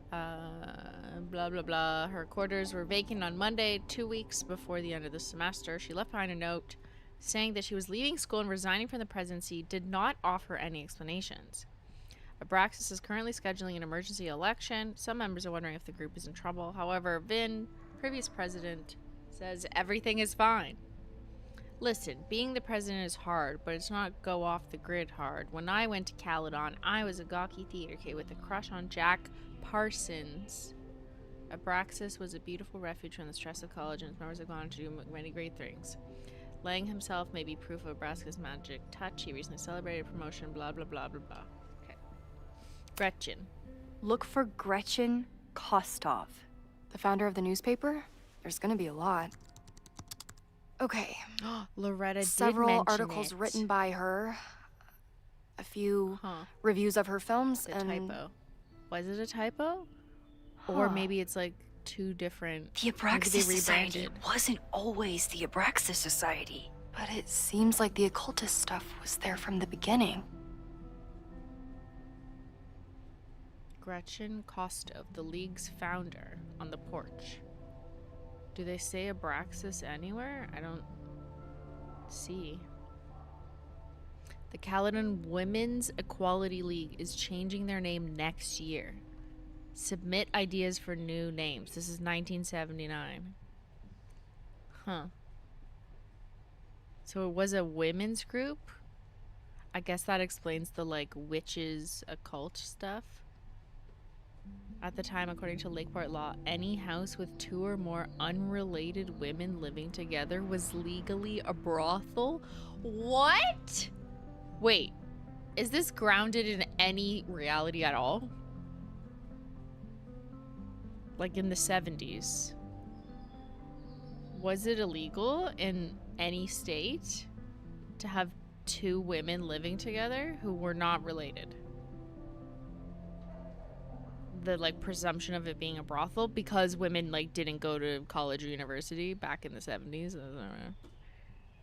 Blah, blah, blah. Her quarters were vacant on Monday, 2 weeks before the end of the semester. She left behind a note saying that she was leaving school and resigning from the presidency, did not offer any explanations. Abraxas is currently scheduling an emergency election. Some members are wondering if the group is in trouble. However, Vinh, previous president, says everything is fine. Listen, being the president is hard, but it's not go off the grid hard. When I went to Caledon, I was a gawky theater kid with a crush on Jack Parsons. Abraxas was a beautiful refuge from the stress of college, and its members have gone on to do many great things. Laying himself may be proof of Abraxas' magic touch. He recently celebrated promotion, blah, blah, blah, blah, blah. Okay. Gretchen. look for Gretchen Kostov. The founder of the newspaper? There's gonna be a lot. Okay. Loretta did Several mention articles it. written by her. a few Huh. reviews of her films, The and typo. Was it a typo? Or maybe it's like two different. The maybe they Abraxas Society rebranded. wasn't always the Abraxas Society. but it seems like the occultist stuff was there from the beginning. Gretchen Kostov, the League's founder, on the porch. Do they say Abraxas anywhere? I don't see. The Caledon Women's Equality League is changing their name next year. Submit ideas for new names. This is 1979. Huh. So it was a women's group? I guess that explains the, like, witches occult stuff. At the time, according to Lakeport law, any house with 2 or more unrelated women living together was legally a brothel. What? Wait, is this grounded in any reality at all? Like in the 70s? Was it illegal in any state to have 2 women living together who were not related? The like presumption of it being a brothel because women like didn't go to college or university back in the 70s. I don't know.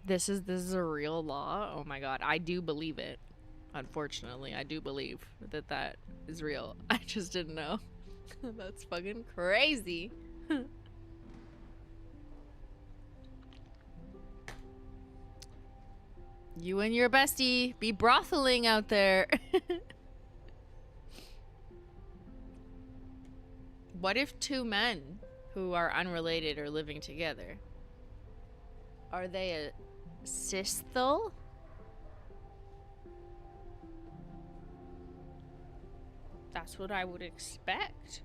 This is a real law. Oh my god, I do believe it. Unfortunately, I do believe that that is real. I just didn't know. That's fucking crazy. You and your bestie be brotheling out there. What if 2 men who are unrelated are living together? Are they a sistel? That's what I would expect.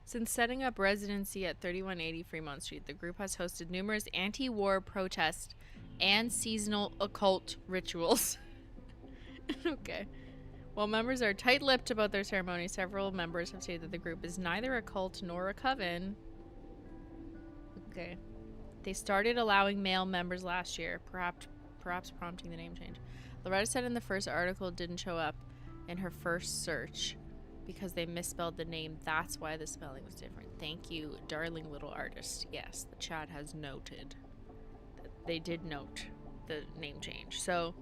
Since setting up residency at 3180 Fremont Street, the group has hosted numerous anti-war protests and seasonal occult rituals. Okay. While members are tight-lipped about their ceremonies, several members have stated that the group is neither a cult nor a coven. Okay. They started allowing male members last year, perhaps prompting the name change. Loretta said in the first article it didn't show up in her first search because they misspelled the name. That's why the spelling was different. Thank you, darling little artist. Yes, the chat has noted that they did note the name change. So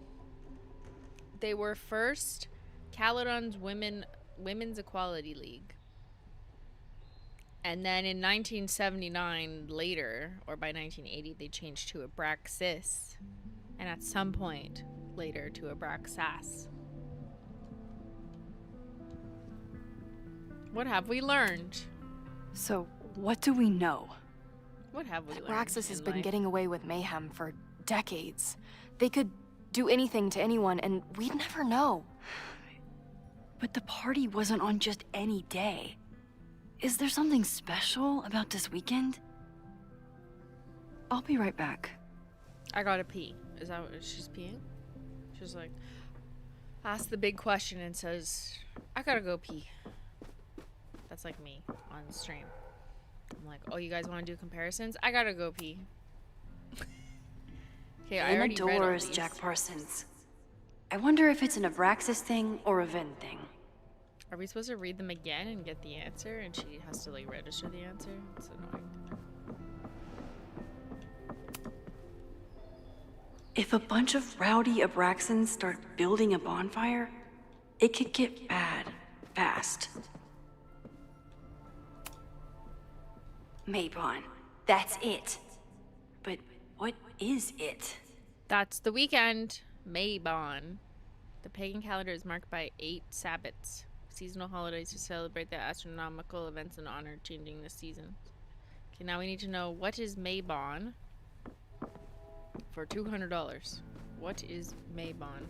they were first Caledon's Women's Equality League. And then in 1979, later, or by 1980, they changed to Abraxas. And at some point later to Abraxas. What have we learned? So, what do we know? What have we learned? Abraxas has in been life? getting away with mayhem for decades. They could do anything to anyone, and we'd never know. But the party wasn't on just any day. Is there something special about this weekend? I'll be right back. I gotta pee. Is that what she's peeing? She's like, asks the big question and says, I gotta go pee. That's like me on stream. I'm like, oh, you guys want to do comparisons? I gotta go pee. Okay, I already read all Indoors, these. Jack Parsons. I wonder if it's an Abraxas thing or a Vinh thing. Are we supposed to read them again and get the answer? And she has to like register the answer? It's annoying. If a bunch of rowdy Abraxans start building a bonfire, it could get bad fast. Maybon, that's it. But what is it? That's the weekend. Maybon. The pagan calendar is marked by 8 Sabbats, seasonal holidays to celebrate the astronomical events in honor of changing the season. Okay, now we need to know what is Maybon for $200. What is Maybon?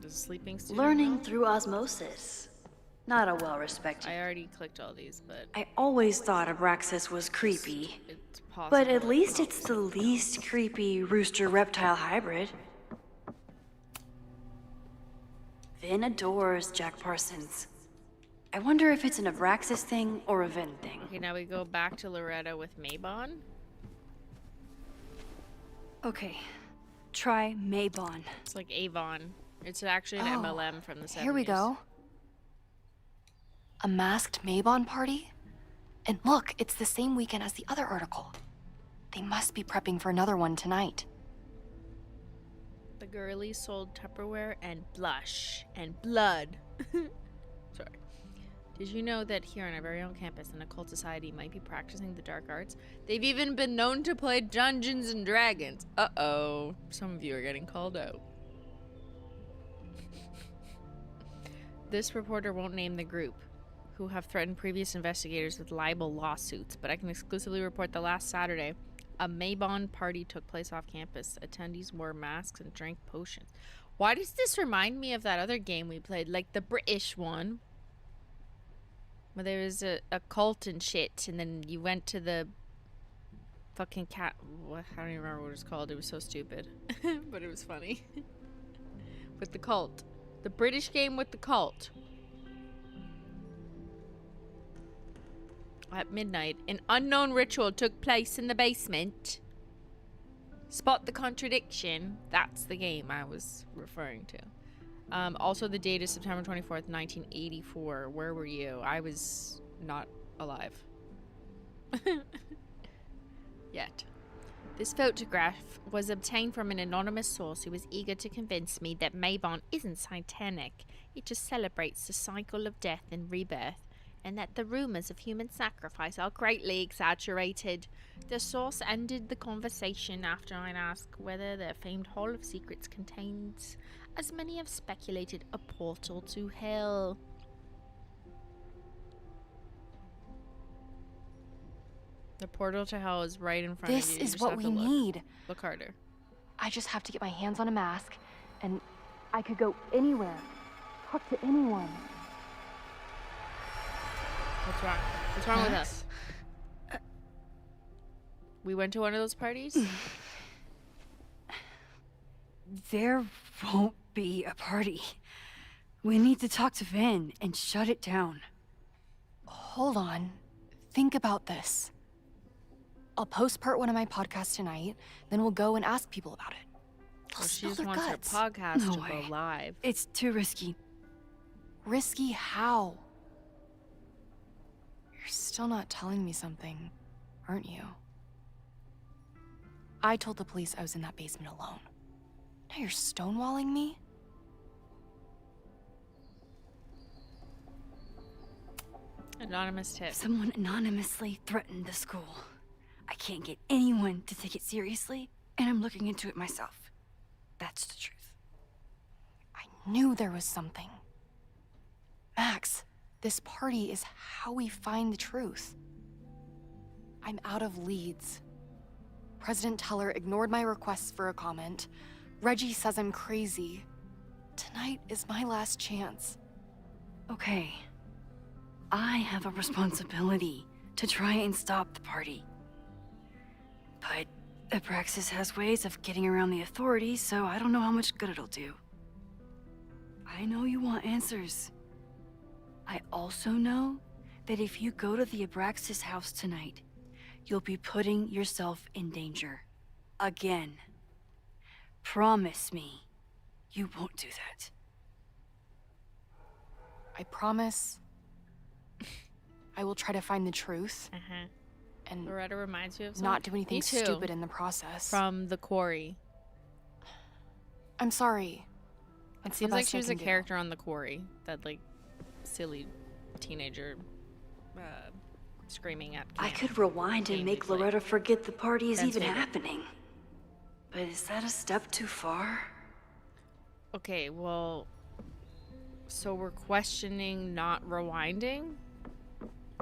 Does a sleeping student Learning know? through osmosis. Not a well-respected. I already clicked all these, but I always thought Abraxas was creepy. it's possible. But at least it's the least creepy rooster reptile hybrid. Vinh adores Jack Parsons. I wonder if it's an Abraxas thing or a Vinh thing. Okay, now we go back to Loretta with Maybon. Okay. Try Maybon. It's like Avon. It's actually an MLM from the 70s. Here we go. A masked Maybon party? And look, it's the same weekend as the other article. They must be prepping for another one tonight. The girlie sold Tupperware and blush and blood. Sorry. Did you know that here on our very own campus, an occult society might be practicing the dark arts? They've even been known to play Dungeons and Dragons. Uh-oh. Some of you are getting called out. This reporter won't name the group, who have threatened previous investigators with libel lawsuits, but I can exclusively report that last Saturday, a Maybon party took place off campus. Attendees wore masks and drank potions. Why does this remind me of that other game we played, like the British one? Where there was a cult and shit, and then you went to the fucking cat. What? I don't even remember what it was called. It was so stupid, but it was funny. With the cult, the British game with the cult. At midnight, an unknown ritual took place in the basement. Spot the contradiction. That's the game I was referring to. Also, the date is September 24th, 1984. Where were you? I was not alive. Yet. This photograph was obtained from an anonymous source who was eager to convince me that Maybon isn't satanic. It just celebrates the cycle of death and rebirth, and that the rumors of human sacrifice are greatly exaggerated. The source ended the conversation after I'd asked whether the famed Hall of Secrets contains, as many have speculated, a portal to hell. The portal to hell is right in front of you. This is what we need. Look harder. I just have to get my hands on a mask, and I could go anywhere, talk to anyone. What's wrong? What's wrong with us? We went to one of those parties? There won't be a party. We need to talk to Vinh and shut it down. Hold on. Think about this. I'll postpart one of my podcasts tonight, then we'll go and ask people about it. They'll Well, she spill just their wants her guts. podcast No to way. go live. It's too risky. Risky how? You're still not telling me something, aren't you? I told the police I was in that basement alone. Now you're stonewalling me? Anonymous tip. Someone anonymously threatened the school. I can't get anyone to take it seriously, and I'm looking into it myself. That's the truth. I knew there was something. Max, this party is how we find the truth. I'm out of leads. President Teller ignored my requests for a comment. Reggie says I'm crazy. Tonight is my last chance. Okay. I have a responsibility to try and stop the party. But Abraxas has ways of getting around the authorities, so I don't know how much good it'll do. I know you want answers. I also know that if you go to the Abraxas house tonight, you'll be putting yourself in danger. Again. Promise me you won't do that. I promise I will try to find the truth and Loretta reminds you of something? not do anything Me too. stupid in the process. From The Quarry. I'm sorry. It That's the seems like best she I was a can do. character on The Quarry. That, like, silly teenager screaming at I camp. could rewind and Game make is, like, Loretta forget the party is even translated. happening. But is that a step too far? Okay, well, so we're questioning not rewinding?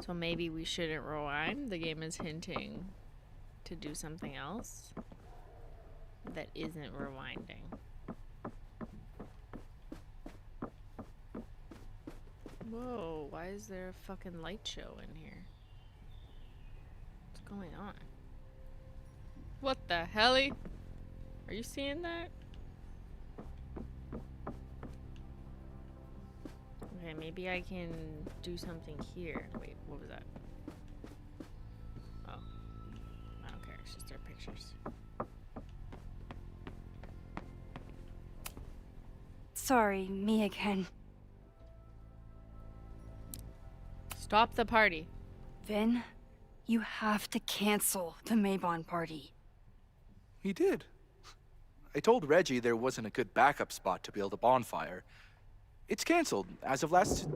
So maybe we shouldn't rewind? The game is hinting to do something else that isn't rewinding. Whoa, why is there a fucking light show in here? What's going on? What the helly? Are you seeing that? Okay, maybe I can do something here. Wait, what was that? Oh. I don't care, it's just their pictures. Sorry, me again. Stop the party. Vinh, you have to cancel the Maybon party. He did. I told Reggie there wasn't a good backup spot to build a bonfire. It's canceled as of last...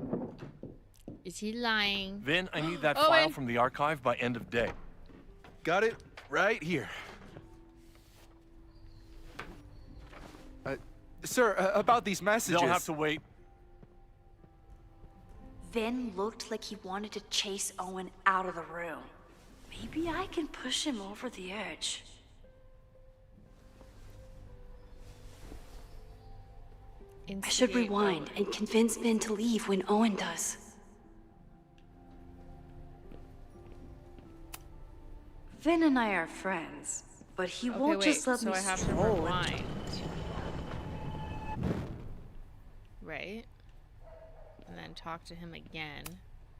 Is he lying? Vinh, I need that Owen. file from the archive by end of day. Got it right here. Sir, about these messages... They'll have to wait. Vinh looked like he wanted to chase Owen out of the room. Maybe I can push him over the edge. I should Instigate rewind Owen. and convince Vinh to leave when Owen does. Vinh and I are friends, but he Okay, won't wait, just let so me I have to stroll into- rewind. Right? And then talk to him again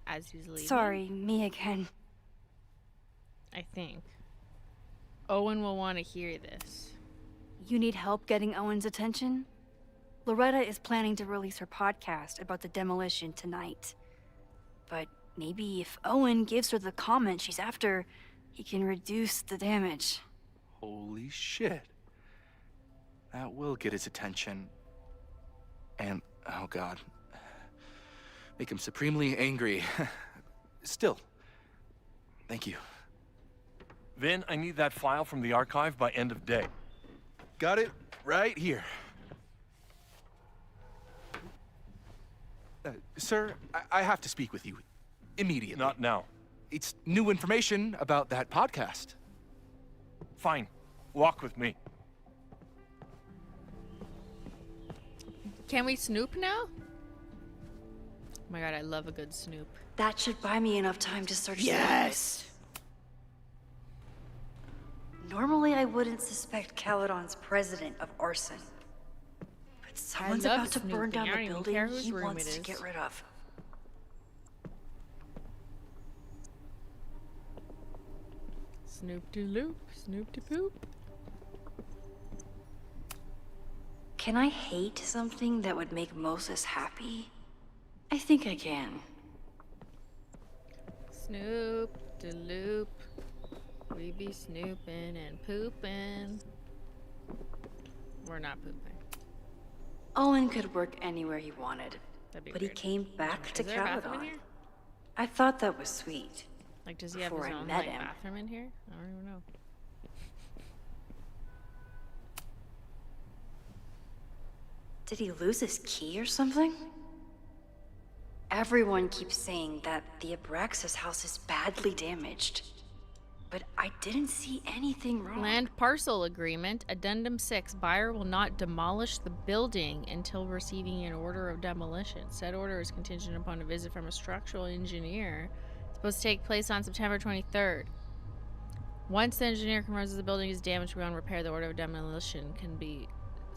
as he's leaving. Sorry, me again. I think. Owen will want to hear this. You need help getting Owen's attention? Loretta is planning to release her podcast about the demolition tonight. But maybe if Owen gives her the comment she's after, he can reduce the damage. Holy shit. That will get his attention. And, oh god. Make him supremely angry. Still. Thank you. Vinh, I need that file from the archive by end of day. Got it right here. Sir, I have to speak with you. Immediately. Not now. It's new information about that podcast. Fine. Walk with me. Can we snoop now? Oh my god, I love a good snoop. That should buy me enough time to search the office. Normally I wouldn't suspect Caledon's president of arson. But someone's love about to burn snooping. down I don't the even building care whose he room wants it to is. get rid of. Snoop de loop, snoop de poop. Can I hate something that would make Moses happy? I think I can. Snoop de loop. We be snooping and pooping. We're not pooping. Owen could work anywhere he wanted, That'd be but weird. he came back to Is there a bathroom in Caledon. here? I thought that was sweet. Like, does he have Before his I own met like, him. bathroom in here? I don't even know. Did he lose his key or something? Everyone keeps saying that the Abraxas house is badly damaged. But I didn't see anything wrong. Land parcel agreement, addendum 6. Buyer will not demolish the building until receiving an order of demolition. Said order is contingent upon a visit from a structural engineer. It's supposed to take place on September 23rd. Once the engineer confirms that the building is damaged beyond repair, the order of demolition can be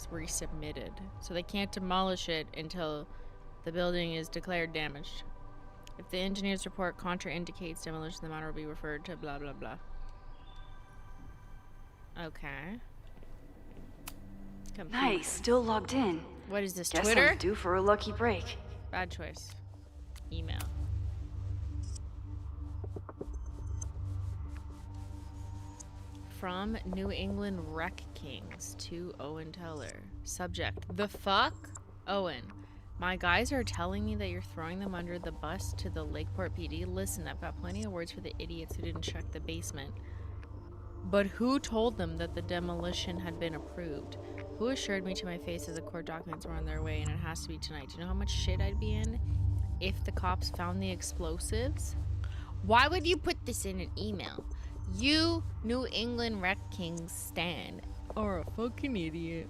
resubmitted. So they can't demolish it until the building is declared damaged. If the engineer's report contraindicates demolition, the matter will be referred to blah blah blah. Okay. Complete. Nice, still logged in. What is this, Guess Twitter? I'm due for a lucky break. Bad choice. Email. From New England Wreck Kings to Owen Teller. Subject: the fuck? Owen, my guys are telling me that you're throwing them under the bus to the Lakeport PD. Listen, I've got plenty of words for the idiots who didn't check the basement. But who told them that the demolition had been approved? Who assured me to my face that the court documents were on their way and it has to be tonight? Do you know how much shit I'd be in if the cops found the explosives? Why would you put this in an email? You, New England Wreck Kings stan, are a fucking idiot.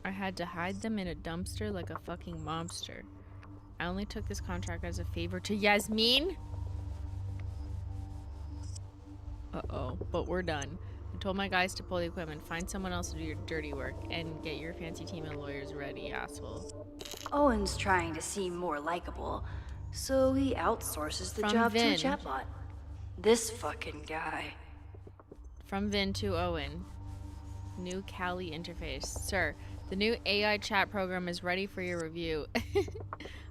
I had to hide them in a dumpster like a fucking monster. I only took this contract as a favor to Yasmin. Uh-oh, but we're done. I told my guys to pull the equipment, find someone else to do your dirty work, and get your fancy team of lawyers ready, asshole. Owen's trying to seem more likable, so he outsources the From job to a Vinh. chatbot. This fucking guy. From Vinh to Owen. New Cali interface. Sir, The new AI chat program is ready for your review.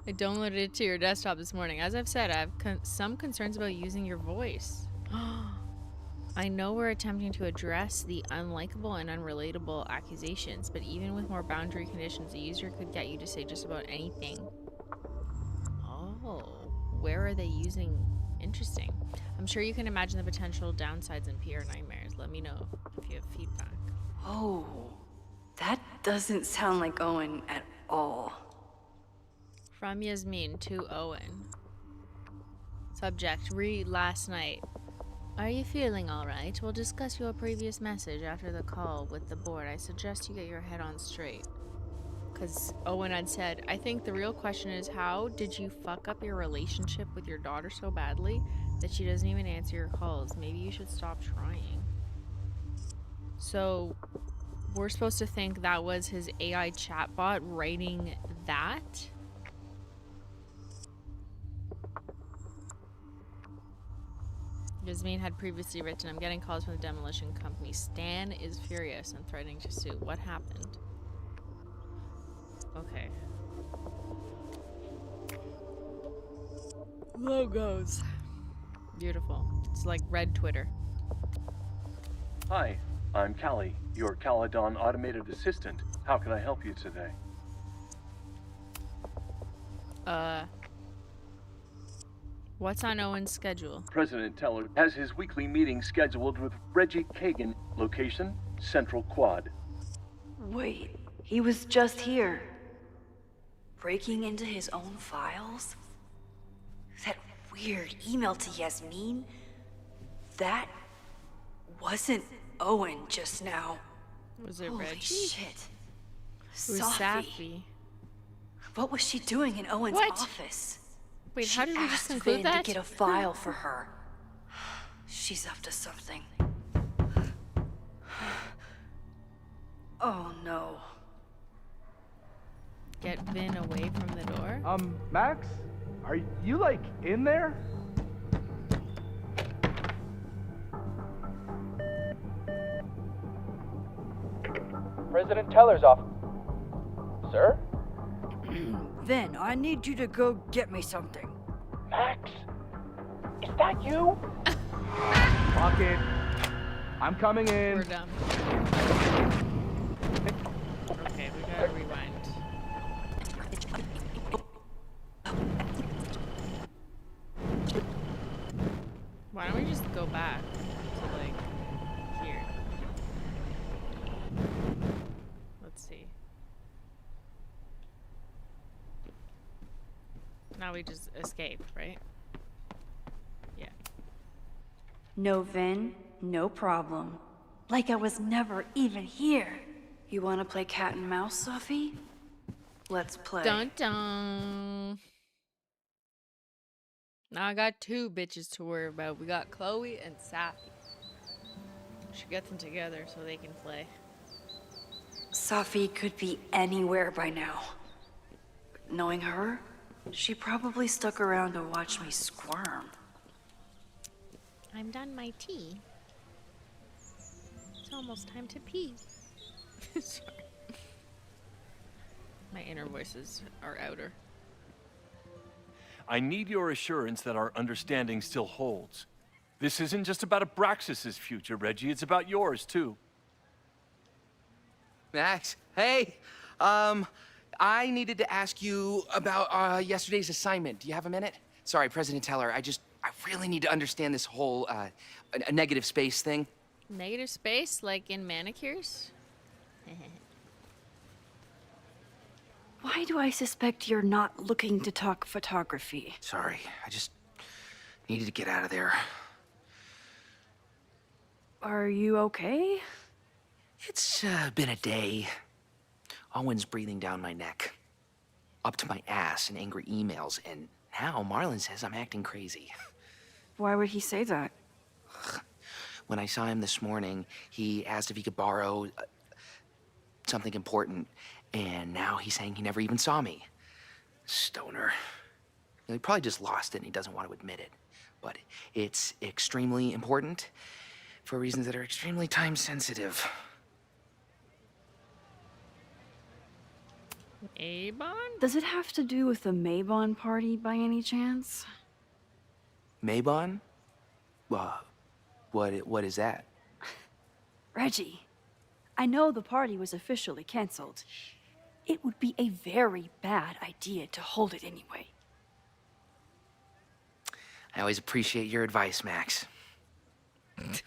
I downloaded it to your desktop this morning. As I've said, I have some concerns about using your voice. I know we're attempting to address the unlikable and unrelatable accusations, but even with more boundary conditions, a user could get you to say just about anything. Oh, where are they using? Interesting. I'm sure you can imagine the potential downsides and PR nightmares. Let me know if you have feedback. Oh, that doesn't sound like Owen at all. From Yasmin to Owen. Subject, read last night. Are you feeling alright? We'll discuss your previous message after the call with the board. I suggest you get your head on straight. Because Owen had said, I think the real question is, how did you fuck up your relationship with your daughter so badly that she doesn't even answer your calls? Maybe you should stop trying. So we're supposed to think that was his AI chatbot writing that? Yasmin had previously written, I'm getting calls from the demolition company. Stan is furious and threatening to sue. What happened? Okay. Logos. Beautiful. It's like red Twitter. Hi, I'm Callie, your Caledon automated assistant. How can I help you today? What's on Owen's schedule? President Teller has his weekly meeting scheduled with Reggie Kagan. Location, Central Quad. Wait, he was just here. Breaking into his own files? That weird email to Yasmin? That wasn't Owen just now. Was it Holy Reggie? shit. It was Safi. Safi. What was she doing in Owen's What? office? Wait, She how did we just asked conclude Vinh that? to get a file for her. She's up to something. Oh no. Get Vinh away from the door? Max? Are you, like, in there? President Teller's office. Sir? Vinh, I need you to go get me something. Max? Is that you? Fuck it. I'm coming in. We're done. Okay, we gotta rewind. Why don't we just go back to, like, here? Let's see. Now we just escape, right? Yeah. No, Vin, no problem. Like I was never even here. You want to play cat and mouse, Safi? Let's play. Dun dun. Now I got two bitches to worry about. We got Chloe and Safi. Should get them together so they can play. Safi could be anywhere by now. Knowing her, she probably stuck around to watch me squirm. I'm done my tea. It's almost time to pee. Sorry. My inner voices are outer. I need your assurance that our understanding still holds. This isn't just about Abraxas' future, Reggie. It's about yours, too. Max, hey, I needed to ask you about yesterday's assignment. Do you have a minute? Sorry, President Teller, I really need to understand this whole a negative space thing. Negative space, like in manicures? Why do I suspect you're not looking to talk photography? Sorry, I just needed to get out of there. Are you okay? It's been a day. Owen's breathing down my neck, up to my ass in angry emails, and now Marlon says I'm acting crazy. Why would he say that? When I saw him this morning, he asked if he could borrow something important, and now he's saying he never even saw me. Stoner. He probably just lost it and he doesn't want to admit it. But it's extremely important for reasons that are extremely time sensitive. Avon? Does it have to do with the Maybon party by any chance? Maybon? What is that? Reggie, I know the party was officially canceled. It would be a very bad idea to hold it anyway. I always appreciate your advice, Max. It's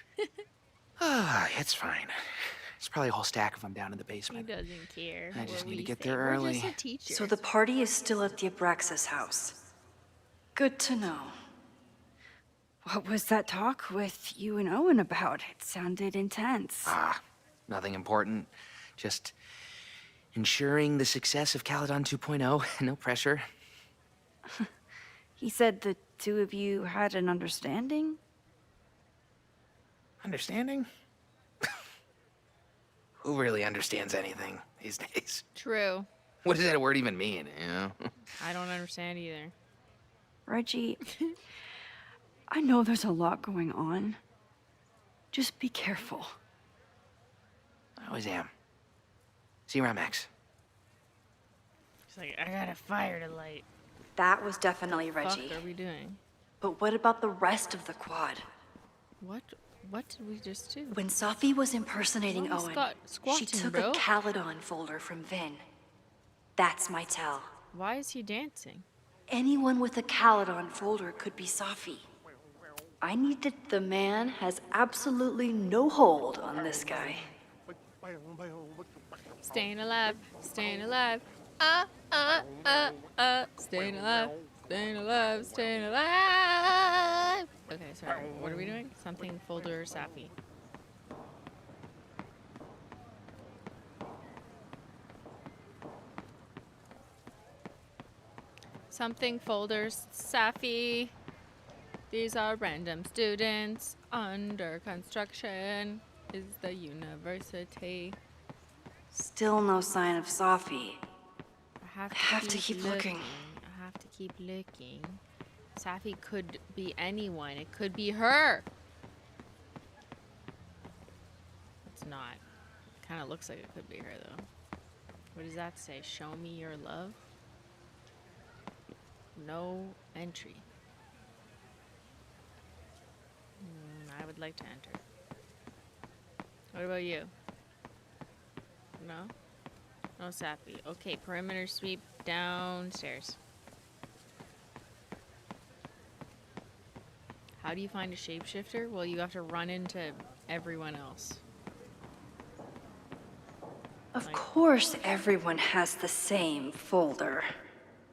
fine. It's probably a whole stack of them down in the He basement. doesn't care. I just what need to we get say. there We're early. just a teacher. So the party is still at the Abraxas house. Good to know. What was that talk with you and Owen about? It sounded intense. Nothing important. Just ensuring the success of Caledon 2.0. No pressure. He said the two of you had an understanding? Understanding? Who really understands anything these days? True. What does that word even mean, you know? I don't understand either. Reggie, I know there's a lot going on. Just be careful. I always am. See you around, Max. He's like, I got a fire to light. That was definitely What Reggie. the fuck are we doing? But what about the rest of the quad? What did we just do? When Safi was impersonating Why is Owen, Scott she squatting, took bro? a Caledon folder from Vinh. That's my tell. Why is he dancing? Anyone with a Caledon folder could be Safi. I needed the man has absolutely no hold on this guy. Staying alive, staying alive. Staying alive, staying alive, staying alive. Okay, sorry. What are we doing? Something folder Safi. Something folders Safi. These are random students. Under construction is the university. Still no sign of Safi. I have to keep looking. I have to keep looking. Safi could be anyone. It could be her. It's not. Kind of looks like it could be her, though. What does that say? Show me your love? No entry. I would like to enter. What about you? No? No Safi. Okay, perimeter sweep downstairs. How do you find a shapeshifter? Well, you have to run into everyone else. Of course everyone has the same folder.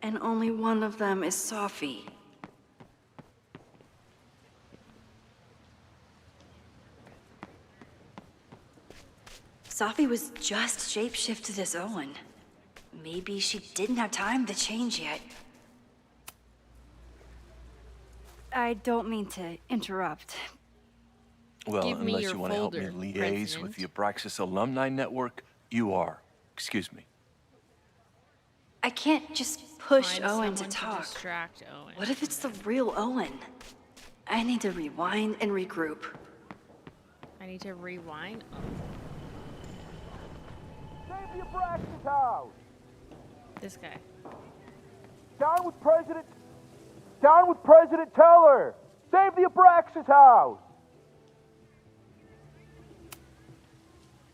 And only one of them is Safi. Safi was just shapeshifted as Owen. Maybe she didn't have time to change yet. I don't mean to interrupt. Well, Give me unless your you want to help me folder, liaise with President. the Abraxas alumni network, you are. Excuse me. I can't just push Find Owen to someone talk. distract Owen. What if it's the real Owen? I need to rewind and regroup. I need to rewind. Oh, Save the Abraxas house! this guy. Down with President Teller! Save the Abraxas house!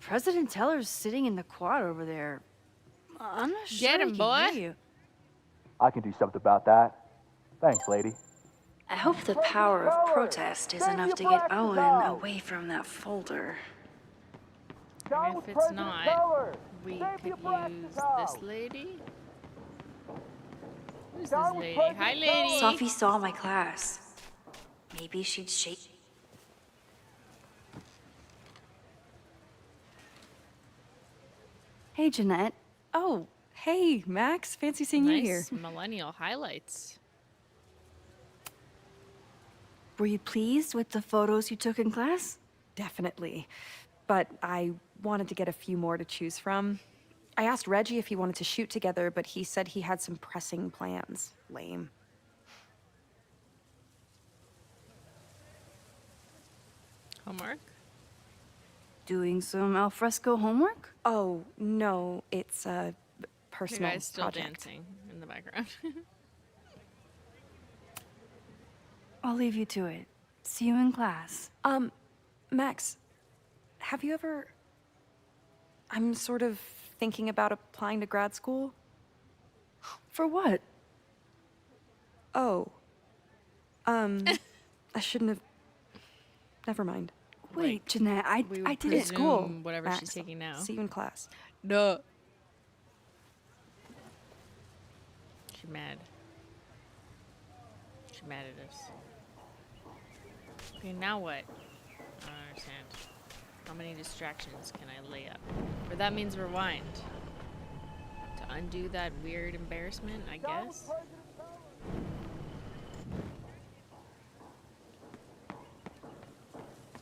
President Teller's sitting in the quad over there. I'm not sure Get I him, can boy. hear you. I can do something about that. Thanks, lady. I hope the power of protest is enough to get Owen away from that folder. And if it's not, we could use this lady. Who's this lady? Hi, lady. Safi saw my class. Maybe she'd shape. Hey, Jeanette. Oh, hey, Max. Fancy seeing you here. Nice millennial highlights. Were you pleased with the photos you took in class? Definitely. But I wanted to get a few more to choose from. I asked Reggie if he wanted to shoot together, but he said he had some pressing plans. Lame. Homework? Doing some alfresco homework? Oh, no, it's, personal guy's still project. dancing in the background. I'll leave you to it. See you in class. Max, have you ever... I'm sort of thinking about applying to grad school. For what? Oh. I shouldn't have... Never mind. Wait, Like, Jeanette, I we would did it. School. presume whatever Max, she's taking now. See you in class. No. She mad. She mad at us. Okay, now what? I don't understand. How many distractions can I lay up? Or that means rewind. To undo that weird embarrassment, I guess.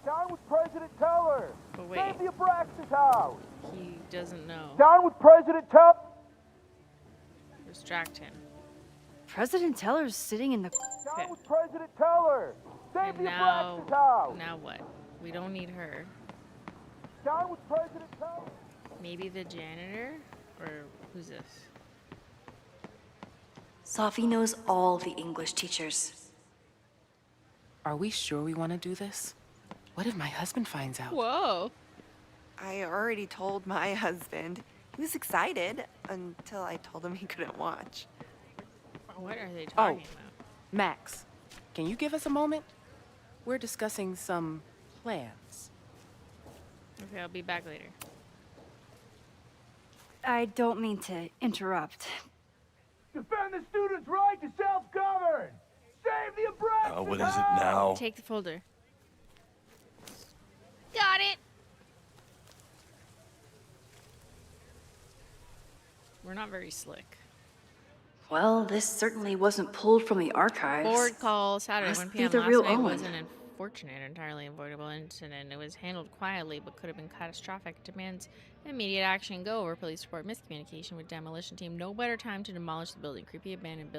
Down with President Teller! But wait, Save the Abraxas house! he doesn't know. Down with President Teller! Distract him. President Teller's sitting in the... Okay. Down with President Teller! Save And the now, Abraxas house! now what? We don't need her. Down with President Teller! Maybe the janitor? Or who's this? Safi knows all the English teachers. Are we sure we want to do this? What if my husband finds out? Whoa. I already told my husband. He was excited until I told him he couldn't watch. What are they talking about? Max, can you give us a moment? We're discussing some plans. Okay, I'll be back later. I don't mean to interrupt. Defend the students' right to self-govern! Save the Abraxas What is it now? Take the folder. Got it! We're not very slick. Well, this certainly wasn't pulled from the archives. Board call Saturday, Must 1 be p.m. the last real night Owen. was an unfortunate, entirely avoidable incident. It was handled quietly, but could have been catastrophic. Demands immediate action. Go over. Police report miscommunication with demolition team. No better time to demolish the building. Creepy abandoned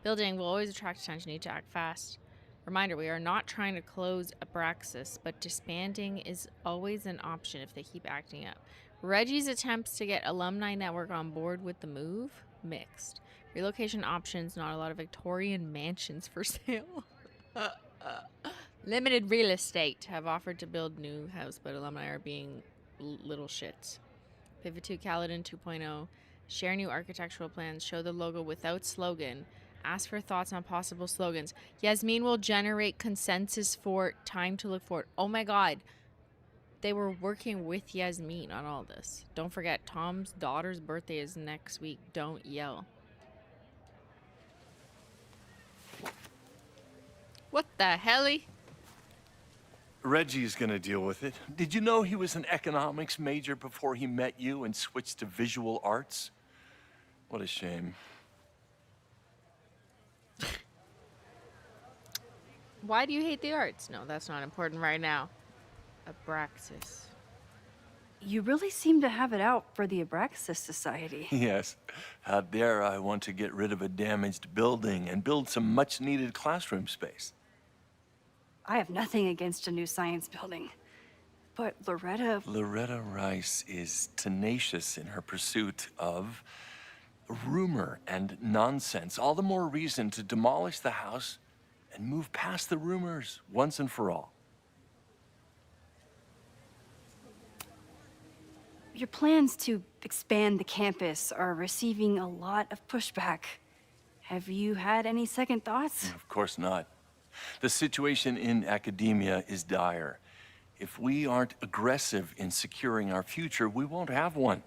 building will always attract attention. Need to act fast. Reminder, we are not trying to close Abraxas, but disbanding is always an option if they keep acting up. Reggie's attempts to get Alumni Network on board with the move? Mixed. Relocation options, not a lot of Victorian mansions for sale. Limited real estate. Have offered to build new house, but alumni are being little shits. Pivot to Caledon 2.0. Share new architectural plans. Show the logo without slogan. Ask for thoughts on possible slogans. Yasmin will generate consensus for time to look forward. Oh my god. They were working with Yasmin on all this. Don't forget, Tom's daughter's birthday is next week. Don't yell. What the helly? Reggie's gonna deal with it. Did you know he was an economics major before he met you and switched to visual arts? What a shame. Why do you hate the arts? No, that's not important right now. Abraxas. You really seem to have it out for the Abraxas Society. Yes. How dare I want to get rid of a damaged building and build some much-needed classroom space. I have nothing against a new science building. But Loretta... Loretta Rice is tenacious in her pursuit of rumor and nonsense. All the more reason to demolish the house and move past the rumors once and for all. Your plans to expand the campus are receiving a lot of pushback. Have you had any second thoughts? Of course not. The situation in academia is dire. If we aren't aggressive in securing our future, we won't have one.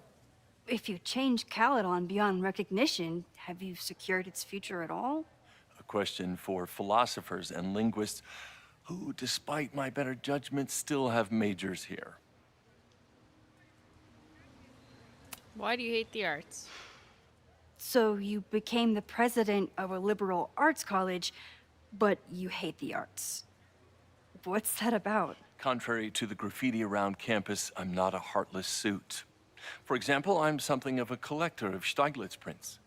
If you change Caledon beyond recognition, have you secured its future at all? A question for philosophers and linguists who, despite my better judgment, still have majors here. Why do you hate the arts? So you became the president of a liberal arts college, but you hate the arts. What's that about? Contrary to the graffiti around campus, I'm not a heartless suit. For example, I'm something of a collector of Stieglitz prints.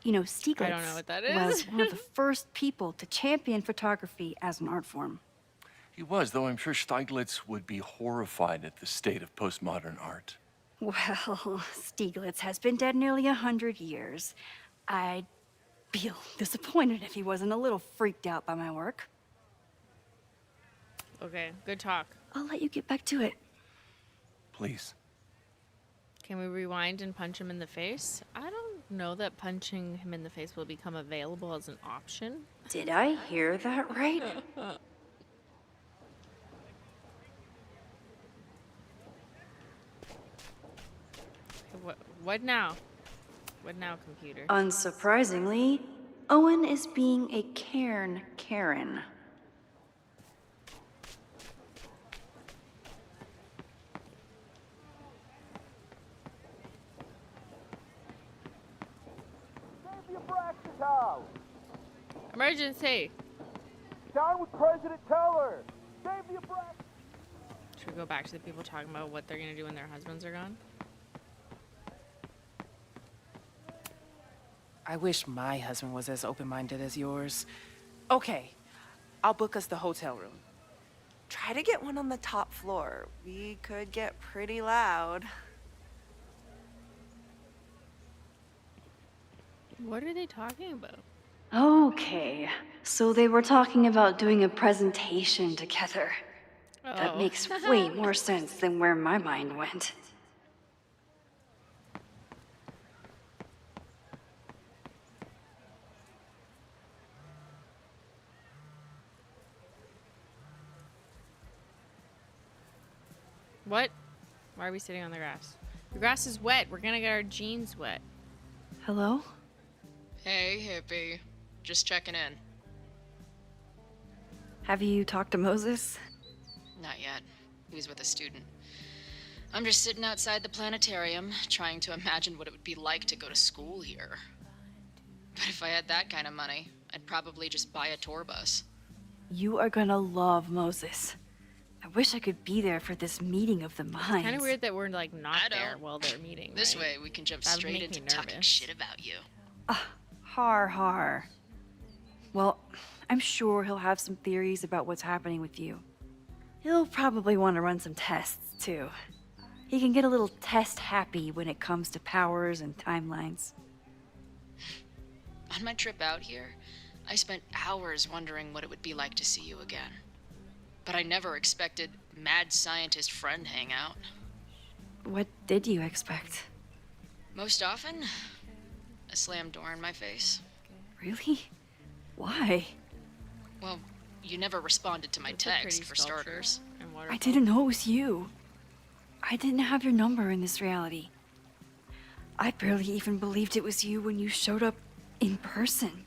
You know, Stieglitz I don't know what that is. was one of the first people to champion photography as an art form. He was, though I'm sure Stieglitz would be horrified at the state of postmodern art. Well, Stieglitz has been dead nearly 100 years. I'd feel disappointed if he wasn't a little freaked out by my work. Okay, good talk. I'll let you get back to it. Please. Can we rewind and punch him in the face? I don't know that punching him in the face will become available as an option. Did I hear that right? What now? What now, computer? Unsurprisingly, Owen is being a cairn Karen. Save the Abraxas house! Emergency! Down with President Teller! Save the Abraxas! Should we go back to the people talking about what they're gonna do when their husbands are gone? I wish my husband was as open-minded as yours. Okay, I'll book us the hotel room. Try to get one on the top floor. We could get pretty loud. What are they talking about? Okay, so they were talking about doing a presentation together. That makes way more sense than where my mind went. What? Why are we sitting on the grass? The grass is wet. We're gonna get our jeans wet. Hello? Hey, hippie. Just checking in. Have you talked to Moses? Not yet. He was with a student. I'm just sitting outside the planetarium, trying to imagine what it would be like to go to school here. But if I had that kind of money, I'd probably just buy a tour bus. You are gonna love Moses. I wish I could be there for this meeting of the minds. Kind of weird that we're like not there while they're meeting. This right? way, we can jump That would straight make into me talking nervous. shit about you. Har har. Well, I'm sure he'll have some theories about what's happening with you. He'll probably want to run some tests, too. He can get a little test happy when it comes to powers and timelines. On my trip out here, I spent hours wondering what it would be like to see you again. But I never expected mad scientist friend hangout. What did you expect? Most often, a slam door in my face. Really? Why? Well, you never responded to my That's a pretty text, for sculpture starters. and I waterfall. didn't know it was you. I didn't have your number in this reality. I barely even believed it was you when you showed up in person.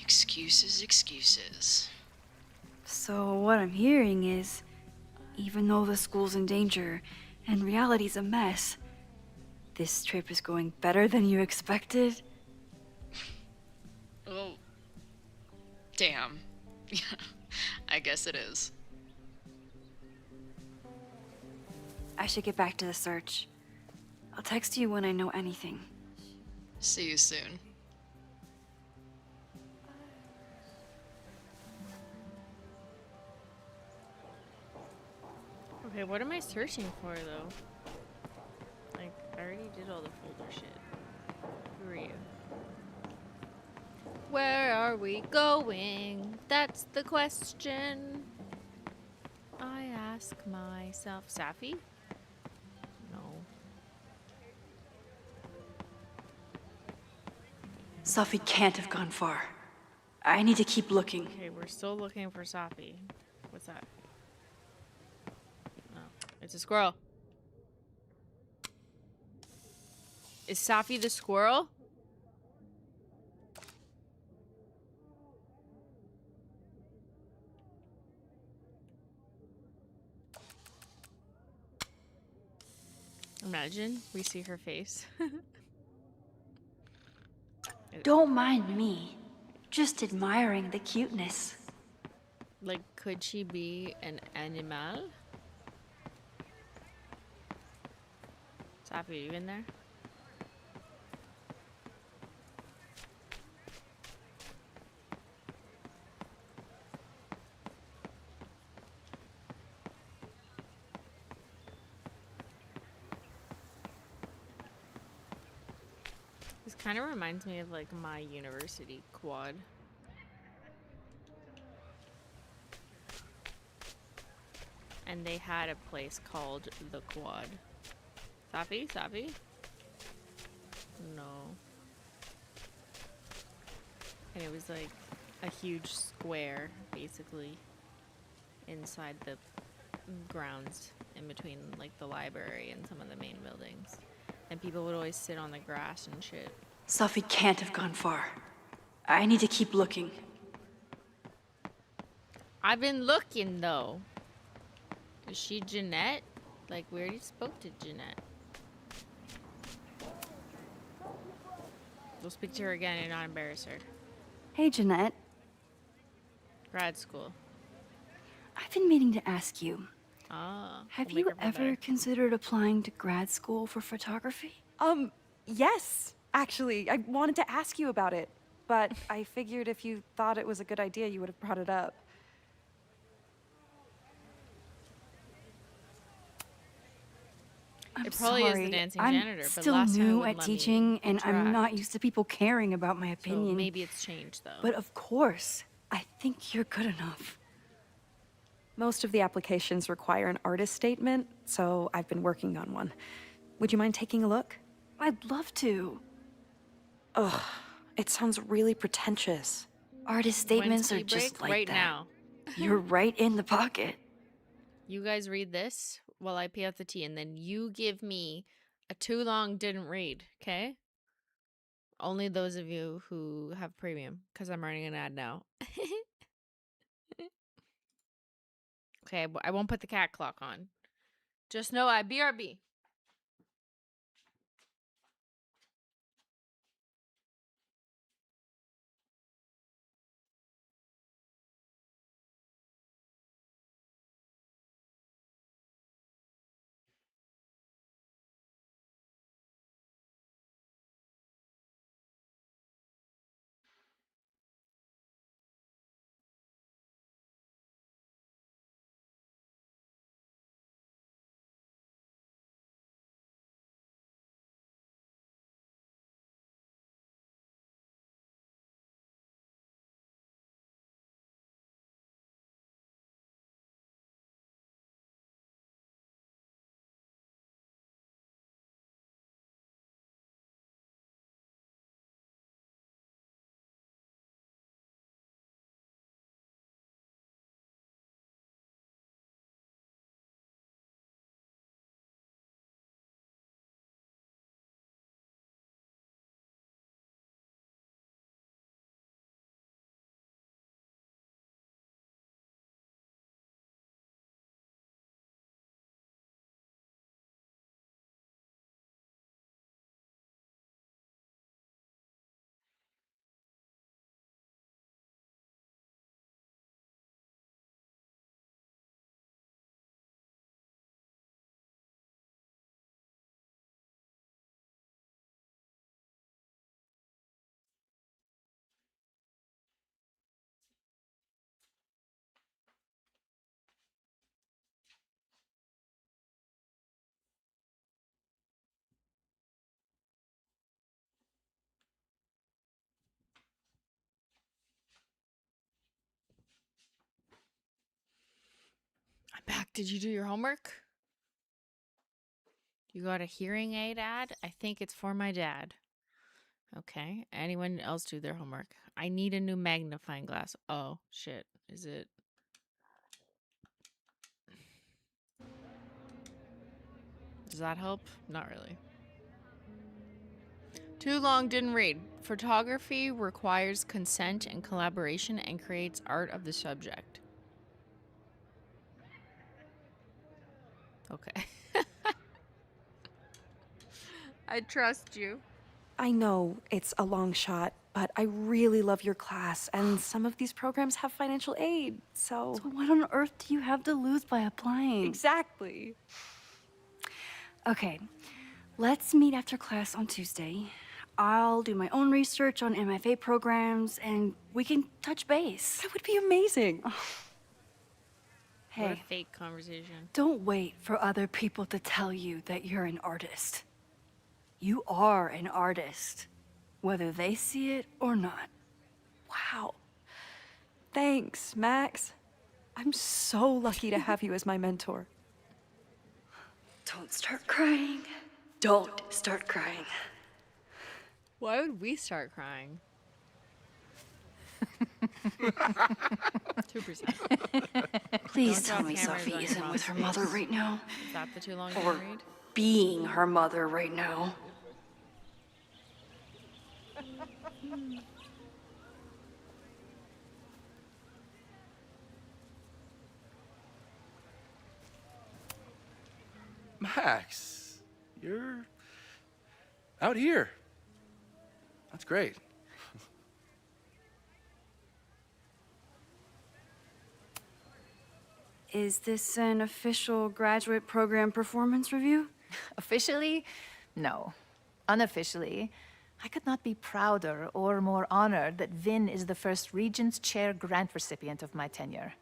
Excuses, excuses. So what I'm hearing is, even though the school's in danger and reality's a mess, this trip is going better than you expected? Well, damn. I guess it is. I should get back to the search. I'll text you when I know anything. See you soon. Okay, what am I searching for though? Like, I already did all the folder shit. Who are you? Where are we going? That's the question I ask myself. Safi? No. Safi can't have gone far. I need to keep looking. Okay, we're still looking for Safi. What's that? Oh, it's a squirrel. Is Safi the squirrel? Imagine we see her face. Don't mind me. Just admiring the cuteness. Like, could she be an animal? Safi, are you in there? This kind of reminds me of like my university quad. And they had a place called the Quad. Safi? Safi? No. And it was like a huge square, basically, inside the grounds in between like the library and some of the main buildings. And people would always sit on the grass and shit. Safi can't have gone far. I need to keep looking. I've been looking though. Is she Jeanette? Like, we already spoke to Jeanette. We'll speak to her again and not embarrass her. Hey, Jeanette. Grad school. I've been meaning to ask you. Ah. Have you ever considered applying to grad school for photography? Yes, actually. I wanted to ask you about it, but I figured if you thought it was a good idea, you would have brought it up. I'm It probably sorry. is the dancing I'm janitor, but still last time it new wouldn't at let me teaching, and I'm interact. not used to people caring about my opinion. So maybe it's changed though. But of course, I think you're good enough. Most of the applications require an artist statement, so I've been working on one. Would you mind taking a look? I'd love to. Ugh, it sounds really pretentious. Artist statements are just like right that. now. You're right in the pocket. You guys read this while I pee out the tea, and then you give me a too long didn't read, okay? Only those of you who have premium, because I'm running an ad now. Okay, I won't put the cat clock on. Just know I BRB. I'm back. Did you do your homework? You got a hearing aid ad? I think it's for my dad. Okay. Anyone else do their homework? I need a new magnifying glass. Oh, shit. Is it? Does that help? Not really. Too long, didn't read. Photography requires consent and collaboration and creates art of the subject. Okay. I trust you. I know it's a long shot, but I really love your class, and some of these programs have financial aid, so... So what on earth do you have to lose by applying? Exactly. Okay, let's meet after class on Tuesday. I'll do my own research on MFA programs, and we can touch base. That would be amazing. Hey, What a fake conversation. don't wait for other people to tell you that you're an artist. You are an artist. whether they see it or not. Wow. Thanks, Max. I'm so lucky to have you as my mentor. Don't start crying. Don't start crying. Why would we start crying? 2%. Please Don't tell drop me hammers Safi on your isn't with mom's her face. mother right now. Is that the too long Or to read? being her mother right now. Max, you're out here. That's great. Is this an official graduate program performance review? Officially, no. Unofficially, I could not be prouder or more honored that Vinh is the first Regents Chair grant recipient of my tenure.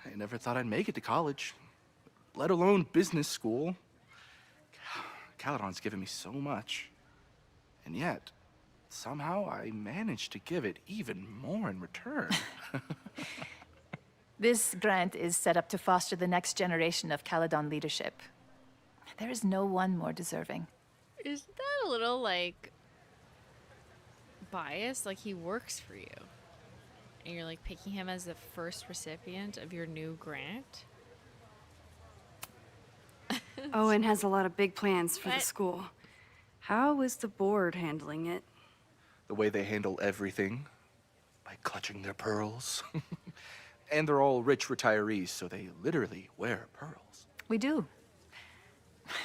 I never thought I'd make it to college, let alone business school. Caledon's given me so much. And yet, somehow I managed to give it even more in return. This grant is set up to foster the next generation of Caledon leadership. There is no one more deserving. Isn't that a little, like, biased? Like, he works for you. And you're, like, picking him as the first recipient of your new grant? Owen has a lot of big plans for the What? school. How is the board handling it? The way they handle everything, by clutching their pearls. And they're all rich retirees, so they literally wear pearls. We do.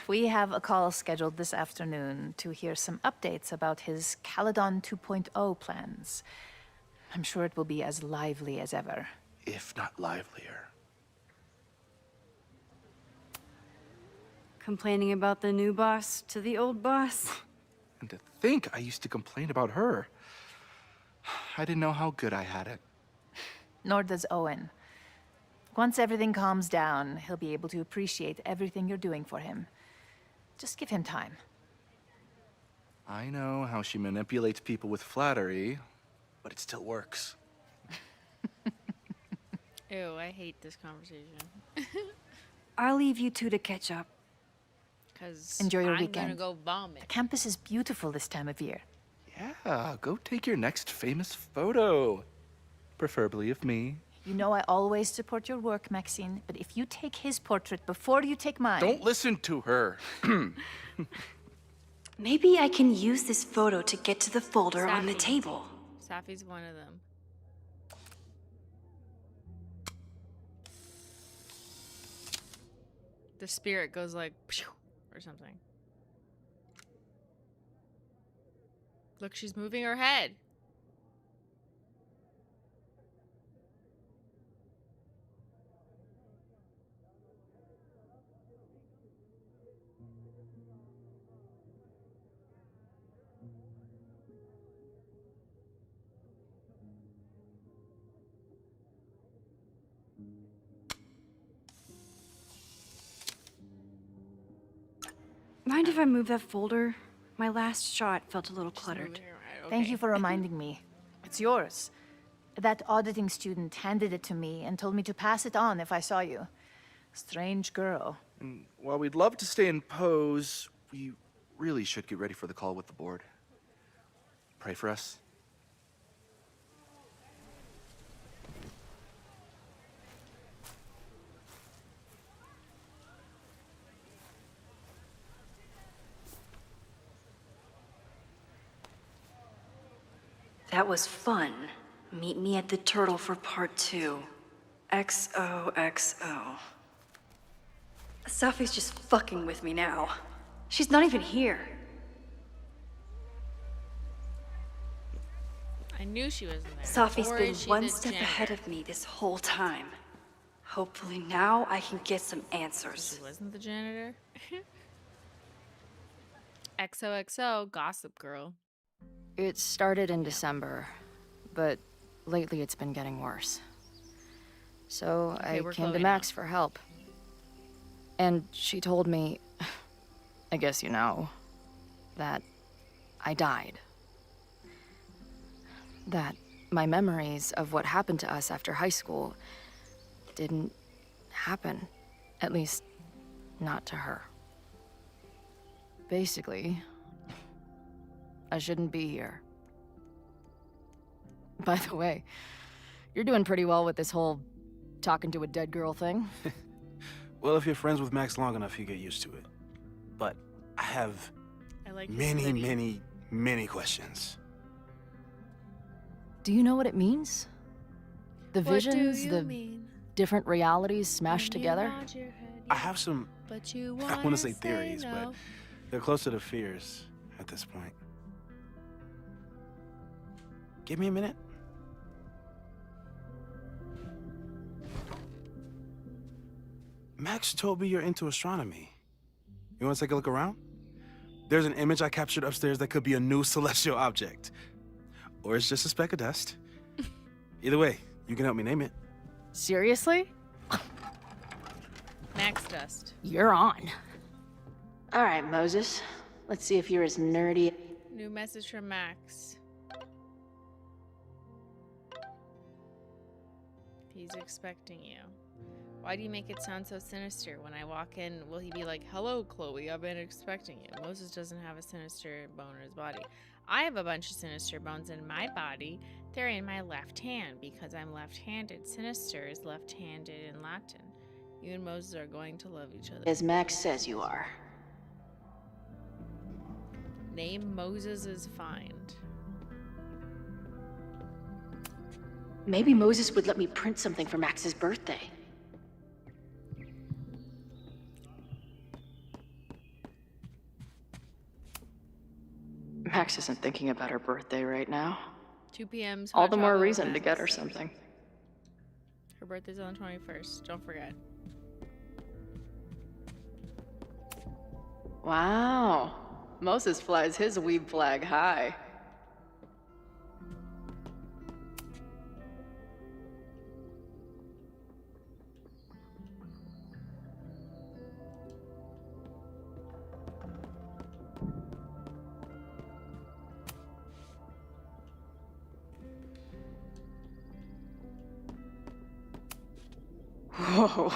We have a call scheduled this afternoon to hear some updates about his Caledon 2.0 plans. I'm sure it will be as lively as ever. If not livelier. Complaining about the new boss to the old boss? And to think I used to complain about her. I didn't know how good I had it. Nor does Owen. Once everything calms down, he'll be able to appreciate everything you're doing for him. Just give him time. I know how she manipulates people with flattery, but it still works. Ew, I hate this conversation. I'll leave you two to catch up. Because Enjoy your I'm weekend. gonna go vomit. The campus is beautiful this time of year. Yeah, go take your next famous photo. Preferably of me. You know I always support your work, Maxine, but if you take his portrait before you take mine... Don't listen to her. Maybe I can use this photo to get to the folder on the Safi. table. Safi's one of them. The spirit goes like, phew, or something. Look, she's moving her head. Mind if I move that folder? My last shot felt a little cluttered. Moving her head, Thank okay. you for reminding me. It's yours. That auditing student handed it to me and told me to pass it on if I saw you. Strange girl. And while we'd love to stay in pose, we really should get ready for the call with the board. Pray for us. That was fun. Meet me at the Turtle for part 2. XOXO. Safi's just fucking with me now. She's not even here. I knew she wasn't there. Safi's Or been is she one the step janitor? ahead of me this whole time. Hopefully now I can get some answers. She wasn't the janitor. XOXO, Gossip Girl. It started in December, but lately it's been getting worse. So I we're came to Chloe Max for help. And she told me, I guess you know, that I died That my memories of what happened to us after high school didn't happen. At least, not to her. Basically, I shouldn't be here. By the way, you're doing pretty well with this whole talking to a dead girl thing. Well, if you're friends with Max long enough, you get used to it. But I have many questions. Do you know what it means? The What visions, do you the mean? different realities smashed together? I have some, But you I want to say theories, but they're closer to fears at this point. Give me a minute. Max told me you're into astronomy. You want to take a look around? There's an image I captured upstairs that could be a new celestial object. Or it's just a speck of dust. Either way, you can help me name it. Seriously? Max dust. You're on. All right, Moses. Let's see if you're as nerdy. New message from Max. He's expecting you. Why do you make it sound so sinister? When I walk in, will he be like, hello, Chloe, I've been expecting you. Moses doesn't have a sinister bone in his body. I have a bunch of sinister bones in my body. They're in my left hand because I'm left-handed. Sinister is left-handed in Latin. You and Moses are going to love each other. As Max says you are. Name Moses' find. Maybe Moses would let me print something for Max's birthday. Max isn't thinking about her birthday right now. 2 p.m. All the more reason to get her something. Her birthday's on the 21st. Don't forget. Wow. Moses flies his weeb flag high. Whoa.